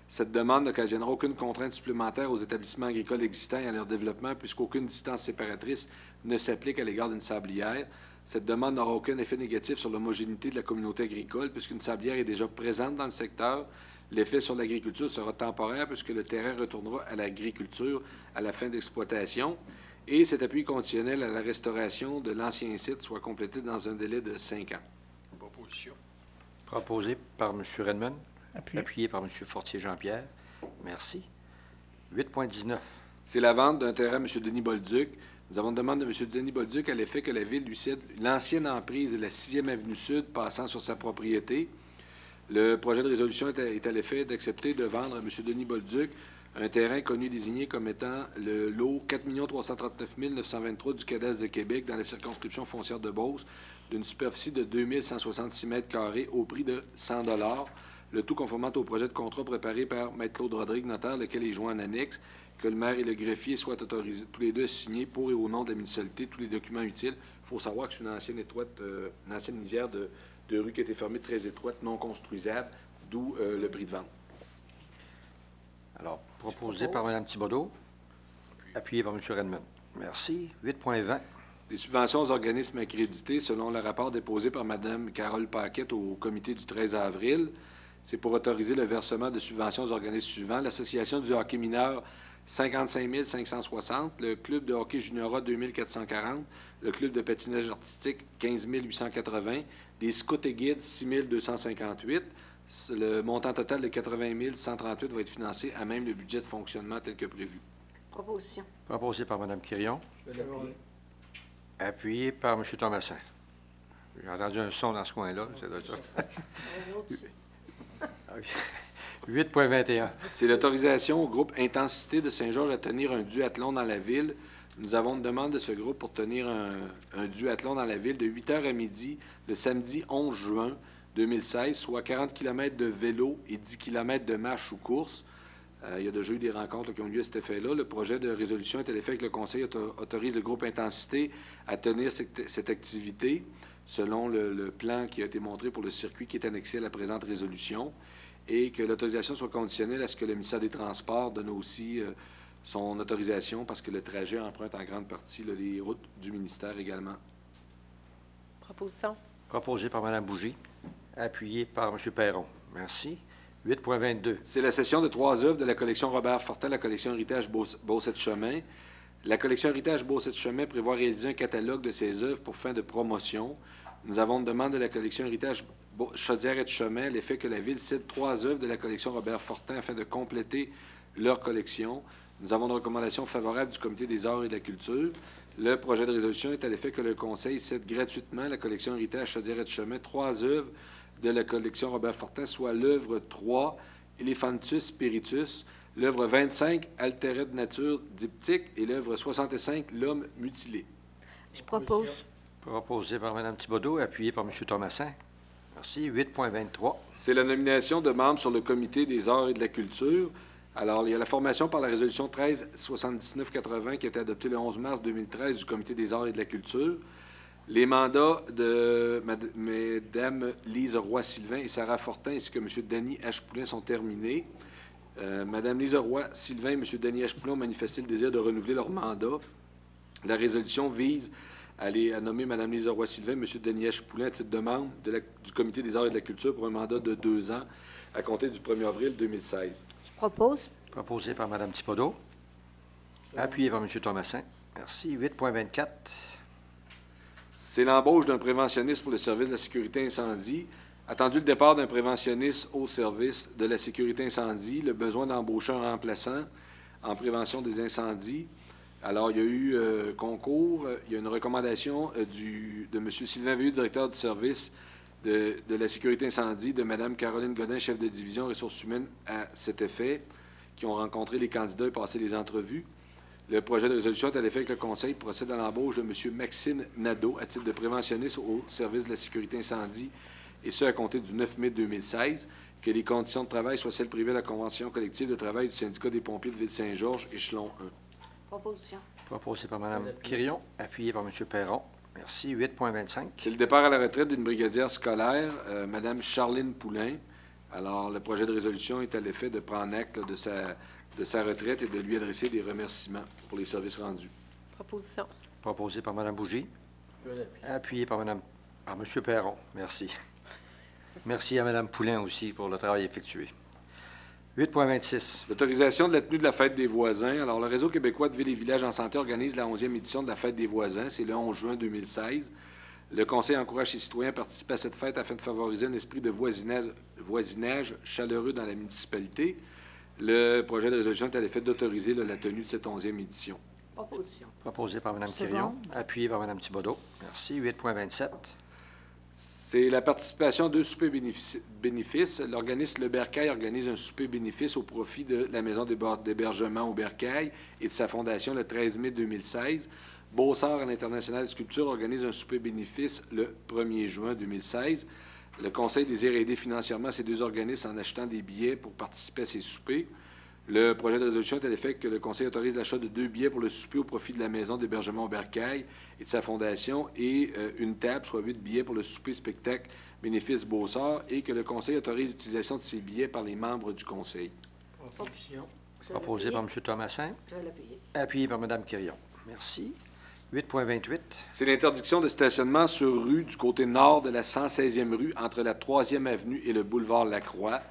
Cette demande n'occasionnera aucune contrainte supplémentaire aux établissements agricoles existants et à leur développement, puisqu'aucune distance séparatrice ne s'applique à l'égard d'une sablière. Cette demande n'aura aucun effet négatif sur l'homogénéité de la communauté agricole, puisqu'une sablière est déjà présente dans le secteur. L'effet sur l'agriculture sera temporaire, puisque le terrain retournera à l'agriculture à la fin d'exploitation. Et cet appui conditionnel à la restauration de l'ancien site soit complété dans un délai de 5 ans. Proposition. Proposé par M. Redmond. Appuyé. Appuyé par M. Fortier-Jean-Pierre. Merci. 8.19. C'est la vente d'un terrain à M. Denis Bolduc. Nous avons une demande de M. Denis Bolduc à l'effet que la Ville lui cède l'ancienne emprise de la 6e Avenue Sud passant sur sa propriété. Le projet de résolution est à l'effet d'accepter de vendre à M. Denis Bolduc un terrain connu désigné comme étant le lot 4 339 923 du cadastre de Québec dans la circonscription foncière de Beauce, d'une superficie de 2166 mètres carrés au prix de 100 $, le tout conformant au projet de contrat préparé par Maître Claude Rodrigue, notaire, lequel est joint en annexe, que le maire et le greffier soient autorisés tous les deux à signer pour et au nom de la municipalité tous les documents utiles. Il faut savoir que c'est une ancienne lisière de rue qui a été fermée, très étroite, non construisable, d'où le prix de vente. Alors, proposé par Mme Thibodeau. Appuyé par M. Redmond. Merci. 8.20. Des subventions aux organismes accrédités, selon le rapport déposé par Mme Carole Paquette au comité du 13 avril. C'est pour autoriser le versement de subventions aux organismes suivants. L'Association du hockey mineur, 55 560. Le Club de hockey juniorat, 2 440. Le Club de patinage artistique, 15 880. Les scouts et guides, 6 258. Le montant total de 80 138 va être financé à même le budget de fonctionnement tel que prévu. Proposition. Proposé par Mme Quirion. Appuyé par M. Thomasin. J'ai entendu un son dans ce coin-là. Ça doit être ça. 8.21. C'est l'autorisation au groupe Intensité de Saint-Georges à tenir un duathlon dans la ville. Nous avons une demande de ce groupe pour tenir un duathlon dans la ville de 8 h à midi le samedi 11 juin 2016, soit 40 km de vélo et 10 km de marche ou course. Il y a déjà eu des rencontres qui ont lieu à cet effet-là. Le projet de résolution est à l'effet que le Conseil autorise le groupe Intensité à tenir cette activité selon le plan qui a été montré pour le circuit qui est annexé à la présente résolution et que l'autorisation soit conditionnelle à ce que le ministère des Transports donne aussi son autorisation parce que le trajet emprunte en grande partie là, les routes du ministère également. Proposition. Proposé par Mme Bougie, appuyé par M. Perron. Merci. 8.22. C'est la cession de 3 œuvres de la collection Robert Fortin, la collection Héritage Beaucette-Chemin. La collection Héritage Beaucette-Chemin prévoit réaliser un catalogue de ces œuvres pour fin de promotion. Nous avons une demande de la collection Héritage Chaudière et de Chemin à l'effet que la Ville cède 3 œuvres de la collection Robert Fortin afin de compléter leur collection. Nous avons une recommandation favorable du Comité des arts et de la culture. Le projet de résolution est à l'effet que le Conseil cède gratuitement à la collection Héritage Chaudière et de Chemin 3 œuvres de la collection Robert Fortin, soit l'œuvre 3, Elephantus Spiritus, l'œuvre 25, Alteret de nature diptyque, et l'œuvre 65, L'homme mutilé. Je propose. Proposé par Mme Thibodeau, appuyé par M. Thomassin. Merci. 8.23. C'est la nomination de membres sur le Comité des arts et de la culture. Alors, il y a la formation par la résolution 13-79-80 qui a été adoptée le 11 mars 2013 du Comité des arts et de la culture. Les mandats de Mme Lise Roy-Sylvain et Sarah Fortin ainsi que M. Denis H. Poulin sont terminés. Mme Lise Roy-Sylvain et M. Denis H. Poulin ont manifesté le désir de renouveler leur mandat. La résolution vise à nommer Mme Lise Roy-Sylvain et M. Denis H. Poulin à titre de membre du Comité des arts et de la culture pour un mandat de 2 ans à compter du 1er avril 2016. Je propose. Proposé par Mme Thibodeau, appuyé par M. Thomassin. Merci. 8.24. C'est l'embauche d'un préventionniste pour le service de la sécurité incendie. Attendu le départ d'un préventionniste au service de la sécurité incendie, le besoin d'embaucher un remplaçant en prévention des incendies. Alors, il y a eu concours, il y a une recommandation de M. Sylvain Veilleux, directeur du service de la sécurité incendie, de Mme Caroline Godin, chef de division ressources humaines à cet effet, qui ont rencontré les candidats et passé les entrevues. Le projet de résolution est à l'effet que le Conseil procède à l'embauche de M. Maxime Nadeau à titre de préventionniste au service de la sécurité incendie, et ce à compter du 9 mai 2016, que les conditions de travail soient celles privées de la Convention collective de travail du syndicat des pompiers de Ville-Saint-Georges, échelon 1. Proposition. Proposé par Mme Quirion, appuyé par M. Perron. Merci. 8.25. C'est le départ à la retraite d'une brigadière scolaire, Mme Charline Poulain. Alors, le projet de résolution est à l'effet de prendre acte là, de sa retraite et de lui adresser des remerciements pour les services rendus. Proposition. Proposé par Mme Bougie, appuyé par M. Perron. Merci. Merci à Mme Poulin aussi pour le travail effectué. 8.26. L'autorisation de la tenue de la Fête des voisins. Alors, le Réseau québécois de villes et villages en santé organise la 11e édition de la Fête des voisins. C'est le 11 juin 2016. Le Conseil encourage ses citoyens à participer à cette fête afin de favoriser un esprit de voisinage chaleureux dans la municipalité. Le projet de résolution est à l'effet d'autoriser la tenue de cette 11e édition. Proposition. Proposé par Mme Quirion, appuyé par Mme Thibodeau. Merci. 8.27. C'est la participation à 2 soupers bénéfices. L'organisme Le Bercail organise un souper bénéfice au profit de la maison d'hébergement au Bercail et de sa fondation le 13 mai 2016. Beausart en international sculpture organise un souper bénéfice le 1er juin 2016. Le Conseil désire aider financièrement ces 2 organismes en achetant des billets pour participer à ces soupers. Le projet de résolution est à l'effet que le Conseil autorise l'achat de 2 billets pour le souper au profit de la maison d'hébergement au Bercail et de sa fondation et une table, soit 8 billets pour le souper spectacle bénéfice Beausart et que le Conseil autorise l'utilisation de ces billets par les membres du Conseil. Proposition. Proposé par M. Thomassin, Je vais l'appuyer. appuyé par Mme Quirion. Merci. 8.28. C'est l'interdiction de stationnement sur rue du côté nord de la 116e rue entre la 3e avenue et le boulevard Lacroix.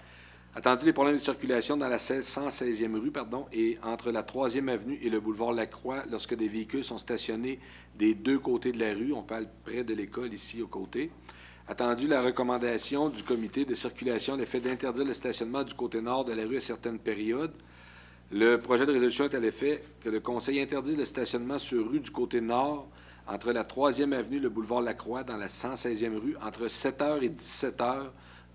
Attendu les problèmes de circulation dans la 116e rue et entre la 3e avenue et le boulevard Lacroix lorsque des véhicules sont stationnés des 2 côtés de la rue. On parle près de l'école ici aux côtés. Attendu la recommandation du comité de circulation à l'effet d'interdire le stationnement du côté nord de la rue à certaines périodes. Le projet de résolution est à l'effet que le Conseil interdise le stationnement sur rue du côté nord entre la 3e avenue et le boulevard Lacroix dans la 116e rue entre 7h et 17h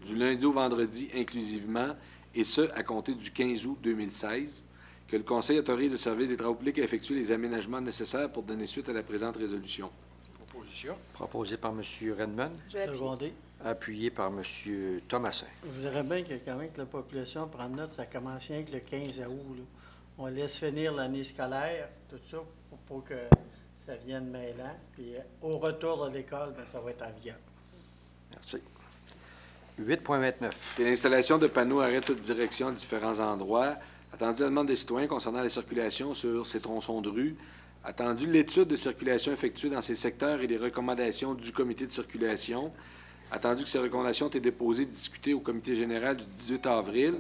du lundi au vendredi inclusivement, et ce, à compter du 15 août 2016, que le Conseil autorise le service des travaux publics à effectuer les aménagements nécessaires pour donner suite à la présente résolution. Proposition. Proposé par M. Redmond, Je vais appuyer. appuyé par M. Thomasin. Je voudrais bien que quand même que la population prenne note, ça commence rien que le 15 août. Là. On laisse finir l'année scolaire, tout ça, pour que ça vienne mêlant. Puis au retour de l'école, bien, ça va être en vigueur. Merci. 8.29. C'est l'installation de panneaux arrêt toute direction à différents endroits. Attendu la demande des citoyens concernant la circulation sur ces tronçons de rue. Attendu l'étude de circulation effectuée dans ces secteurs et les recommandations du comité de circulation. Attendu que ces recommandations ont été déposées et discutées au comité général du 18 avril.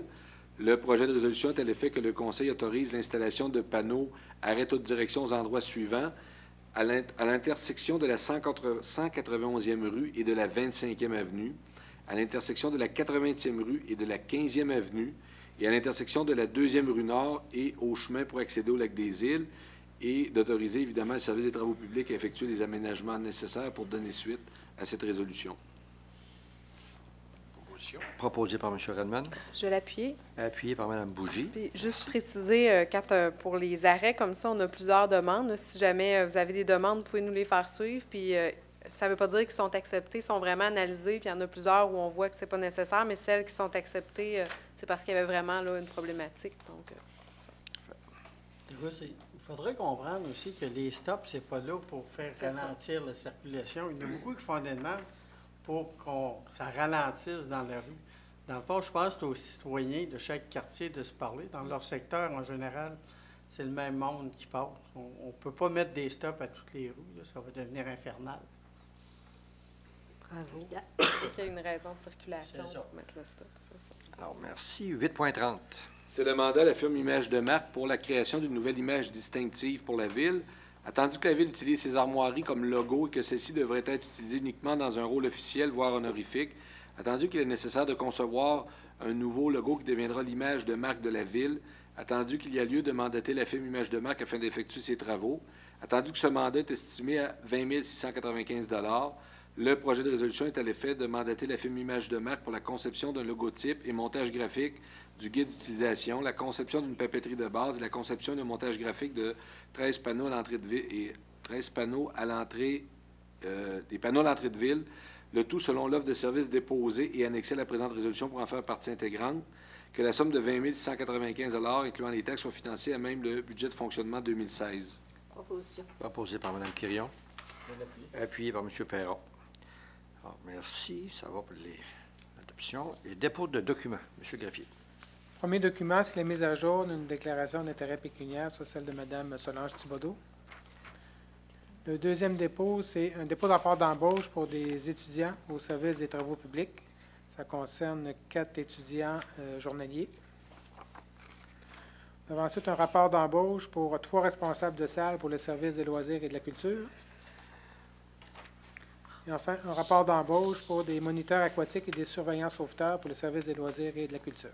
Le projet de résolution est à l'effet que le Conseil autorise l'installation de panneaux arrêt toute direction aux endroits suivants. À l'intersection de la 191e rue et de la 25e avenue, à l'intersection de la 80e rue et de la 15e avenue, et à l'intersection de la 2e rue Nord et au chemin pour accéder au lac des Îles, et d'autoriser évidemment le service des travaux publics à effectuer les aménagements nécessaires pour donner suite à cette résolution. Proposition. Proposé par M. Redmond, Je l'appuie. appuyé par Mme Bougie. Puis juste préciser, quand pour les arrêts comme ça, on a plusieurs demandes. Là. Si jamais vous avez des demandes, vous pouvez nous les faire suivre. Puis ça ne veut pas dire qu'ils sont acceptés, ils sont vraiment analysés. Puis il y en a plusieurs où on voit que ce n'est pas nécessaire, mais celles qui sont acceptées, c'est parce qu'il y avait vraiment là, une problématique. Donc, Il faudrait comprendre aussi que les stops, c'est pas là pour faire ralentir la circulation. Il y en a beaucoup qui font des demandes pour que ça ralentisse dans la rue. Dans le fond, je pense que c'est aux citoyens de chaque quartier de se parler. Dans leur secteur, en général, c'est le même monde qui passe. On ne peut pas mettre des stops à toutes les rues. Là, ça va devenir infernal. bravo. Il y a une raison de circulation pour mettre le stop. C'est ça. Alors, merci. 8.30. C'est demandé à la firme Image de Marque pour la création d'une nouvelle image distinctive pour la ville. Attendu que la ville utilise ses armoiries comme logo et que celle-ci devrait être utilisée uniquement dans un rôle officiel, voire honorifique, attendu qu'il est nécessaire de concevoir un nouveau logo qui deviendra l'image de marque de la ville, attendu qu'il y a lieu de mandater la firme Image de Marque afin d'effectuer ses travaux, attendu que ce mandat est estimé à 20 695 $, le projet de résolution est à l'effet de mandater la firme Image de Marque pour la conception d'un logotype et montage graphique du guide d'utilisation, la conception d'une papeterie de base et la conception et le montage graphique de 13 panneaux à l'entrée de ville et 13 panneaux à l'entrée des panneaux à l'entrée de ville, le tout selon l'offre de services déposée et annexée à la présente résolution pour en faire partie intégrante, que la somme de 20 695 $, incluant les taxes, soit financée à même le budget de fonctionnement 2016. Proposition. Proposé par Mme Quirion. Appuyé par M. Perron. Alors, merci. Ça va pour l'adoption. Et dépôt de documents. M. Greffier. Premier document, c'est la mise à jour d'une déclaration d'intérêt pécuniaire sur celle de Mme Solange Thibodeau. Le deuxième dépôt, c'est un dépôt de rapport d'embauche pour des étudiants au service des travaux publics. Ça concerne 4 étudiants journaliers. Nous avons ensuite un rapport d'embauche pour 3 responsables de salle pour le service des loisirs et de la culture. Et enfin, un rapport d'embauche pour des moniteurs aquatiques et des surveillants sauveteurs pour le service des loisirs et de la culture.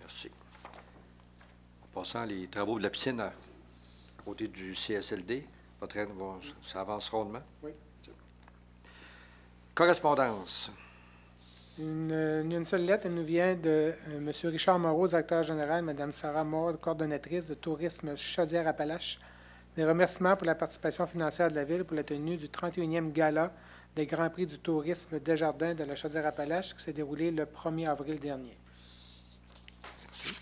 Merci. En passant les travaux de la piscine à côté du CSLD, ça avance rondement. Oui. Correspondance. Une seule lettre, elle nous vient de M. Richard Moreau, directeur général, Mme Sarah Maud, coordonnatrice de tourisme Chaudière-Appalaches. Des remerciements pour la participation financière de la Ville pour la tenue du 31e gala des Grands Prix du tourisme Desjardins de la Chaudière-Appalaches qui s'est déroulé le 1er avril dernier. Merci.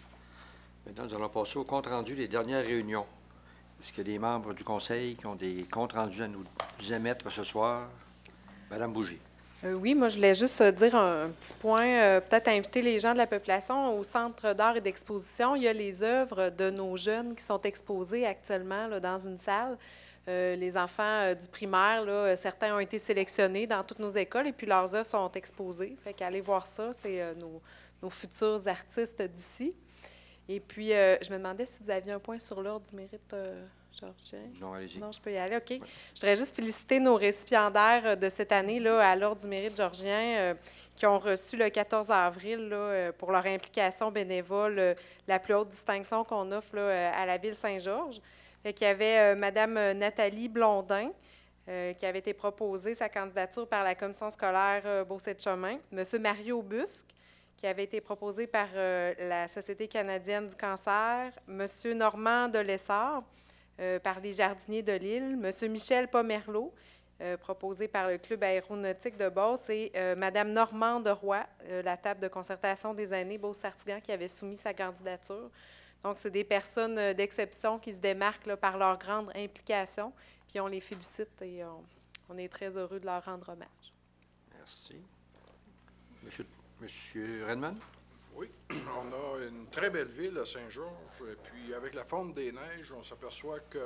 Maintenant, nous allons passer au compte-rendu des dernières réunions. Est-ce qu'il y a des membres du Conseil qui ont des comptes rendus à nous émettre ce soir? Madame Bougie. Oui, moi, je voulais juste dire un petit point, peut-être inviter les gens de la population au Centre d'art et d'exposition. Il y a les œuvres de nos jeunes qui sont exposées actuellement là, dans une salle. Les enfants du primaire, là, certains ont été sélectionnés dans toutes nos écoles et puis leurs œuvres sont exposées. Fait qu'allez voir ça, c'est nos futurs artistes d'ici. Et puis, je me demandais si vous aviez un point sur l'ordre du mérite georgien. Non, allez-y. Sinon, je peux y aller. OK. Ouais. Je voudrais juste féliciter nos récipiendaires de cette année là, à l'ordre du mérite georgien qui ont reçu le 14 avril là, pour leur implication bénévole, la plus haute distinction qu'on offre là, à la ville Saint-Georges. Il y avait Mme Nathalie Blondin, qui avait été proposée, sa candidature par la commission scolaire Beaucé-de-Chemin. M. Mario Busque, qui avait été proposé par la Société canadienne du cancer. M. Normand Delessard, par les jardiniers de l'île. M. Michel Pomerleau, proposée par le Club aéronautique de Beauce, et Mme Normande Roy, la table de concertation des aînés Beauce-Sartigan, qui avait soumis sa candidature. Donc, c'est des personnes d'exception qui se démarquent là, par leur grande implication, puis on les félicite et on est très heureux de leur rendre hommage. Merci. Monsieur Redmond? Oui, on a une très belle ville à Saint-Georges, et puis avec la fonte des neiges, on s'aperçoit que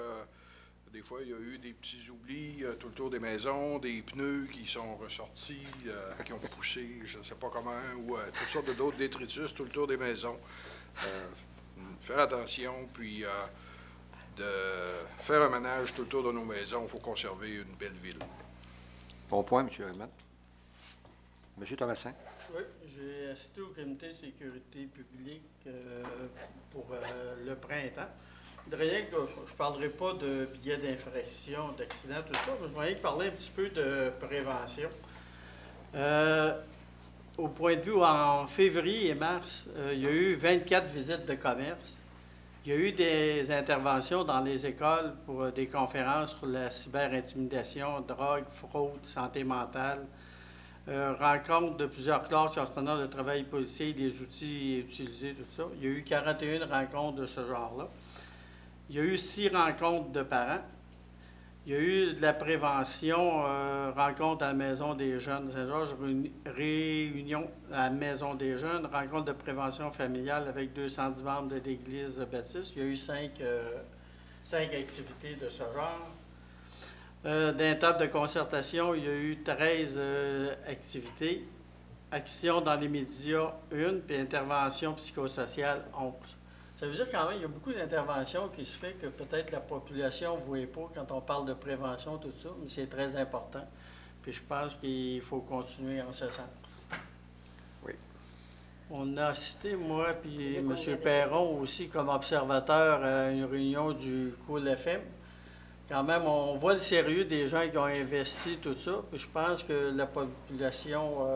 des fois, il y a eu des petits oublis tout autour des maisons, des pneus qui sont ressortis, qui ont poussé, je ne sais pas comment, ou toutes sortes d'autres détritus tout autour des maisons. Faire attention, puis de faire un ménage tout autour de nos maisons. Il faut conserver une belle ville. Bon point, M. Redmond. M. Thomasin? Oui, j'ai assisté au comité de sécurité publique pour le printemps. De rien que je ne parlerai pas de billets d'infraction, d'accidents, tout ça, mais je voulais parler un petit peu de prévention. Au point de vue, en février et mars, il y a eu 24 visites de commerce. Il y a eu des interventions dans les écoles pour des conférences sur la cyberintimidation, drogue, fraude, santé mentale, rencontre de plusieurs classes concernant le travail policier, les outils utilisés, tout ça. Il y a eu 41 rencontres de ce genre-là. Il y a eu 6 rencontres de parents. Il y a eu de la prévention, rencontre à la Maison des jeunes de Saint-Georges, réunion à la Maison des jeunes, rencontre de prévention familiale avec 210 membres de l'Église baptiste. Il y a eu 5 activités de ce genre. Dans les tables de concertation, il y a eu 13 activités. Action dans les médias, 1, puis intervention psychosociale, 11. Ça veut dire quand même qu'il y a beaucoup d'interventions qui se fait que peut-être la population ne voit pas quand on parle de prévention, tout ça, mais c'est très important. Puis je pense qu'il faut continuer en ce sens. Oui. On a cité, moi, puis M. Perron aussi, comme observateur à une réunion du Cool FM. Quand même, on voit le sérieux des gens qui ont investi, tout ça. Puis je pense que la population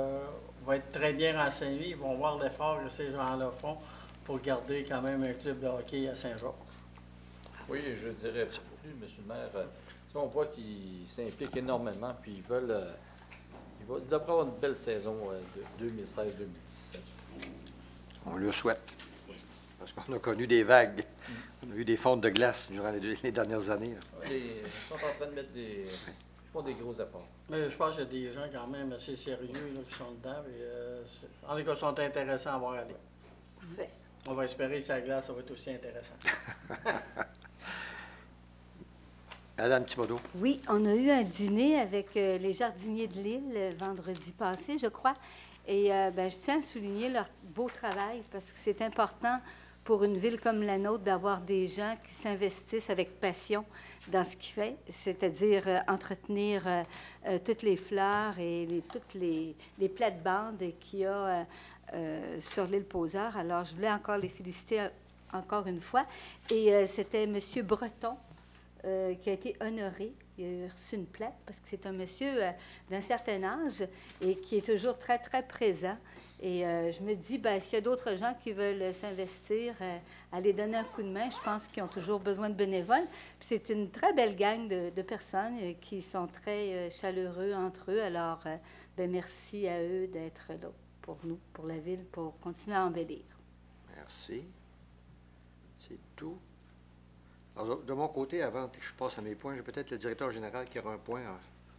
va être très bien renseignée. Ils vont voir l'effort que ces gens-là font pour garder quand même un club de hockey à Saint-Georges. Oui, je dirais plus, M. le maire. On voit qu'ils s'impliquent énormément, puis ils devraient avoir une belle saison de 2016-2017. On le souhaite. Yes. Parce qu'on a connu des vagues. On a eu des fontes de glace durant les dernières années. Ils sont en train de mettre ils font des gros efforts. Mais je pense qu'il y a des gens quand même assez sérieux là, qui sont dedans. Et, en tout cas, ils sont intéressants à voir aller. Parfait. On va espérer que sa glace, ça va être aussi intéressant. Madame Thibodeau. Oui, on a eu un dîner avec les jardiniers de l'île vendredi passé, je crois. Et je tiens à souligner leur beau travail parce que c'est important pour une ville comme la nôtre d'avoir des gens qui s'investissent avec passion dans ce qu'ils font, c'est-à-dire entretenir toutes les fleurs et toutes les plates-bandes qu'il y a sur l'île Poseur. Alors, je voulais encore les féliciter encore une fois. Et c'était M. Breton qui a été honoré. Il a reçu une plaque parce que c'est un monsieur d'un certain âge et qui est toujours très, très présent. Et je me dis, s'il y a d'autres gens qui veulent s'investir, aller donner un coup de main, je pense qu'ils ont toujours besoin de bénévoles. Puis c'est une très belle gang de personnes qui sont très chaleureux entre eux. Alors, merci à eux d'être là pour nous, pour la ville, pour continuer à embellir. Merci. C'est tout. Alors, de mon côté, avant que je passe à mes points, j'ai peut-être le directeur général qui aura un point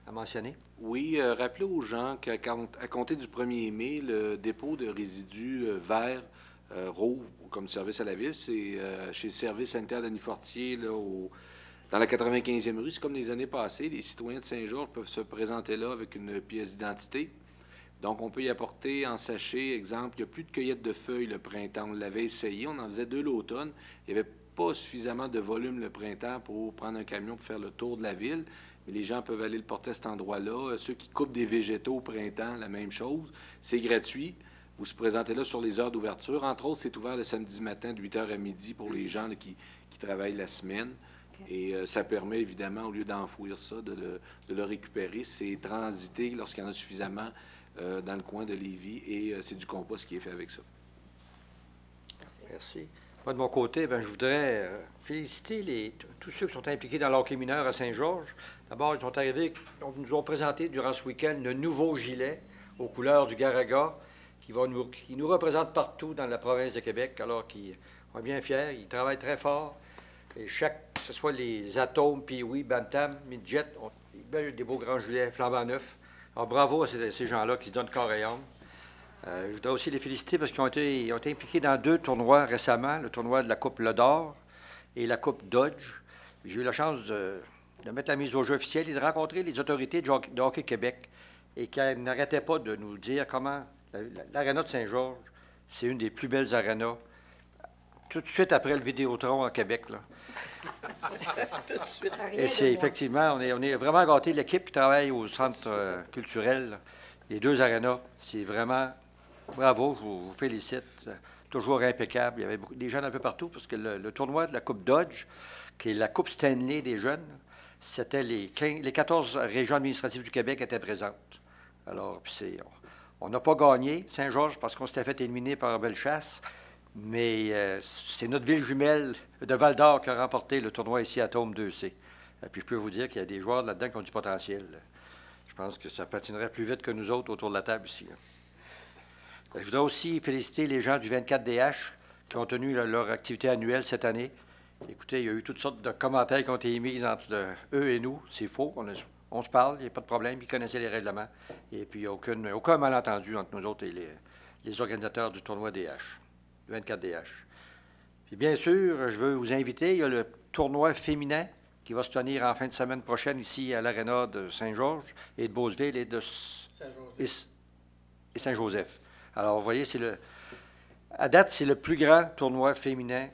à mentionner. Oui, rappelez aux gens qu'à compter du 1er mai, le dépôt de résidus verts rouvre comme service à la ville. C'est chez le service sanitaire d'Annie Fortier, là, dans la 95e rue. C'est comme les années passées. Les citoyens de Saint-Georges peuvent se présenter là avec une pièce d'identité. Donc, on peut y apporter en sachet, exemple, il n'y a plus de cueillette de feuilles le printemps. On l'avait essayé, on en faisait 2 l'automne. Il n'y avait pas suffisamment de volume le printemps pour prendre un camion pour faire le tour de la ville. Mais les gens peuvent aller le porter à cet endroit-là. Ceux qui coupent des végétaux au printemps, la même chose. C'est gratuit. Vous se présentez là sur les heures d'ouverture. Entre autres, c'est ouvert le samedi matin de 8h à midi pour les gens là, qui travaillent la semaine. Okay. Et ça permet évidemment, au lieu d'enfouir ça, de le récupérer. C'est transité lorsqu'il y en a suffisamment dans le coin de Lévis. Et c'est du compost qui est fait avec ça. Merci. Moi, de mon côté, je voudrais féliciter tous ceux qui sont impliqués dans l'hockey mineur à Saint-Georges. D'abord, ils sont arrivés, ils nous ont présenté durant ce week-end le nouveau gilet aux couleurs du Garaga qui nous représente partout dans la province de Québec, alors qu'ils sont bien fiers. Ils travaillent très fort. Et que ce soit les Atomes, Pee-Wee, Bantam, Midget, ont des beaux grands gilets flambant neufs. Alors, bravo à ces gens-là qui se donnent corps et âme. Je voudrais aussi les féliciter parce qu'ils ont été impliqués dans 2 tournois récemment, le tournoi de la Coupe Ledor et la Coupe Dodge. J'ai eu la chance de mettre la mise au jeu officielle et de rencontrer les autorités de Hockey Québec et qui n'arrêtaient pas de nous dire comment l'aréna de Saint-Georges, c'est une des plus belles arénas, tout de suite après le Vidéotron à Québec. Là. Tout de suite. Et c'est effectivement, on est vraiment gâtés. L'équipe qui travaille au centre culturel, là, les 2 arénas, c'est vraiment... Bravo, je vous félicite. Toujours impeccable. Il y avait des jeunes un peu partout parce que le tournoi de la Coupe Dodge, qui est la Coupe Stanley des jeunes, c'était les 14 régions administratives du Québec étaient présentes. Alors, on n'a pas gagné Saint-Georges parce qu'on s'était fait éliminer par Bellechasse, mais c'est notre ville jumelle de Val-d'Or qui a remporté le tournoi ici à Tome 2C. Et puis je peux vous dire qu'il y a des joueurs là-dedans qui ont du potentiel. Je pense que ça patinerait plus vite que nous autres autour de la table ici. Je voudrais aussi féliciter les gens du 24DH qui ont tenu leur activité annuelle cette année. Écoutez, il y a eu toutes sortes de commentaires qui ont été émis entre eux et nous. C'est faux. On se parle, il n'y a pas de problème. Ils connaissaient les règlements. Et puis, il n'y a aucun malentendu entre nous autres et les organisateurs du tournoi DH, du 24DH. Puis, bien sûr, je veux vous inviter. Il y a le tournoi féminin qui va se tenir en fin de semaine prochaine ici à l'aréna de Saint-Georges et de Beauceville et de Saint-Joseph. Alors, vous voyez, à date, c'est le plus grand tournoi féminin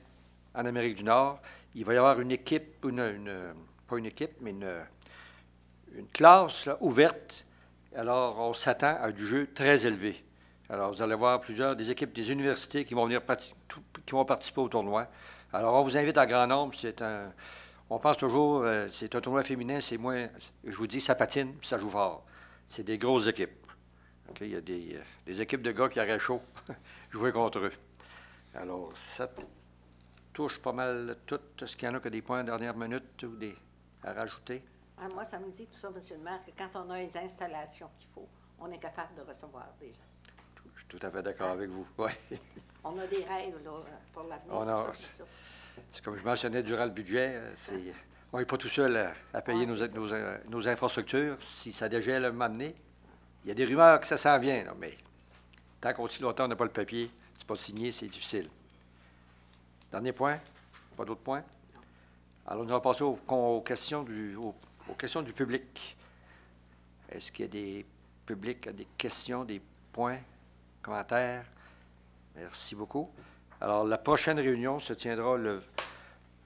en Amérique du Nord. Il va y avoir une équipe, pas une équipe, mais une classe là, ouverte. Alors, on s'attend à du jeu très élevé. Alors, vous allez voir des équipes des universités qui vont venir qui vont participer au tournoi. Alors, on vous invite à grand nombre. On pense toujours, c'est un tournoi féminin, c'est moins, je vous dis, ça patine, puis ça joue fort. C'est des grosses équipes. Okay, il y a des équipes de gars qui auraient chaud jouer contre eux. Alors, ça touche pas mal tout. Est-ce qu'il y en a que des points en dernière minute ou à rajouter? Moi, ça me dit tout ça, M. le maire, que quand on a les installations qu'il faut, on est capable de recevoir des gens. Je suis tout à fait d'accord avec vous. Ouais. On a des rêves là, pour l'avenir. C'est comme je mentionnais durant le budget, on n'est pas tout seul à payer nos infrastructures. Si ça dégèle un moment donné, il y a des rumeurs que ça s'en vient, là, mais tant qu'aussi longtemps on n'a pas le papier, c'est pas signé, c'est difficile. Dernier point? Pas d'autres points? Alors, nous allons passer aux questions du public. Est-ce qu'il y a des publics, des questions, des points, commentaires? Merci beaucoup. Alors, la prochaine réunion se tiendra le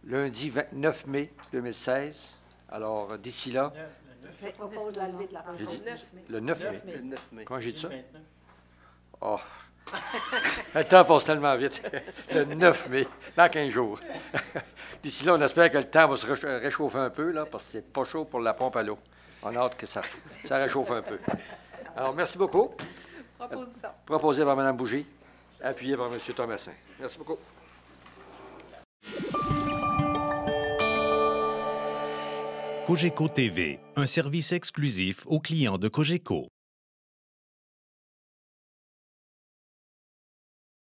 lundi 29 mai 2016. Alors, d'ici là... Je propose la levée de la pandémie. Le 9 mai. Comment j'ai dit ça? Oh! Le temps passe tellement vite. Le 9 mai, dans 15 jours. D'ici là, on espère que le temps va se réchauffer un peu, là, parce que c'est pas chaud pour la pompe à l'eau. On a hâte que ça réchauffe un peu. Alors, merci beaucoup. Proposition. Proposé par Mme Bougie, appuyé par M. Thomasin. Merci beaucoup. Cogeco TV, un service exclusif aux clients de Cogeco.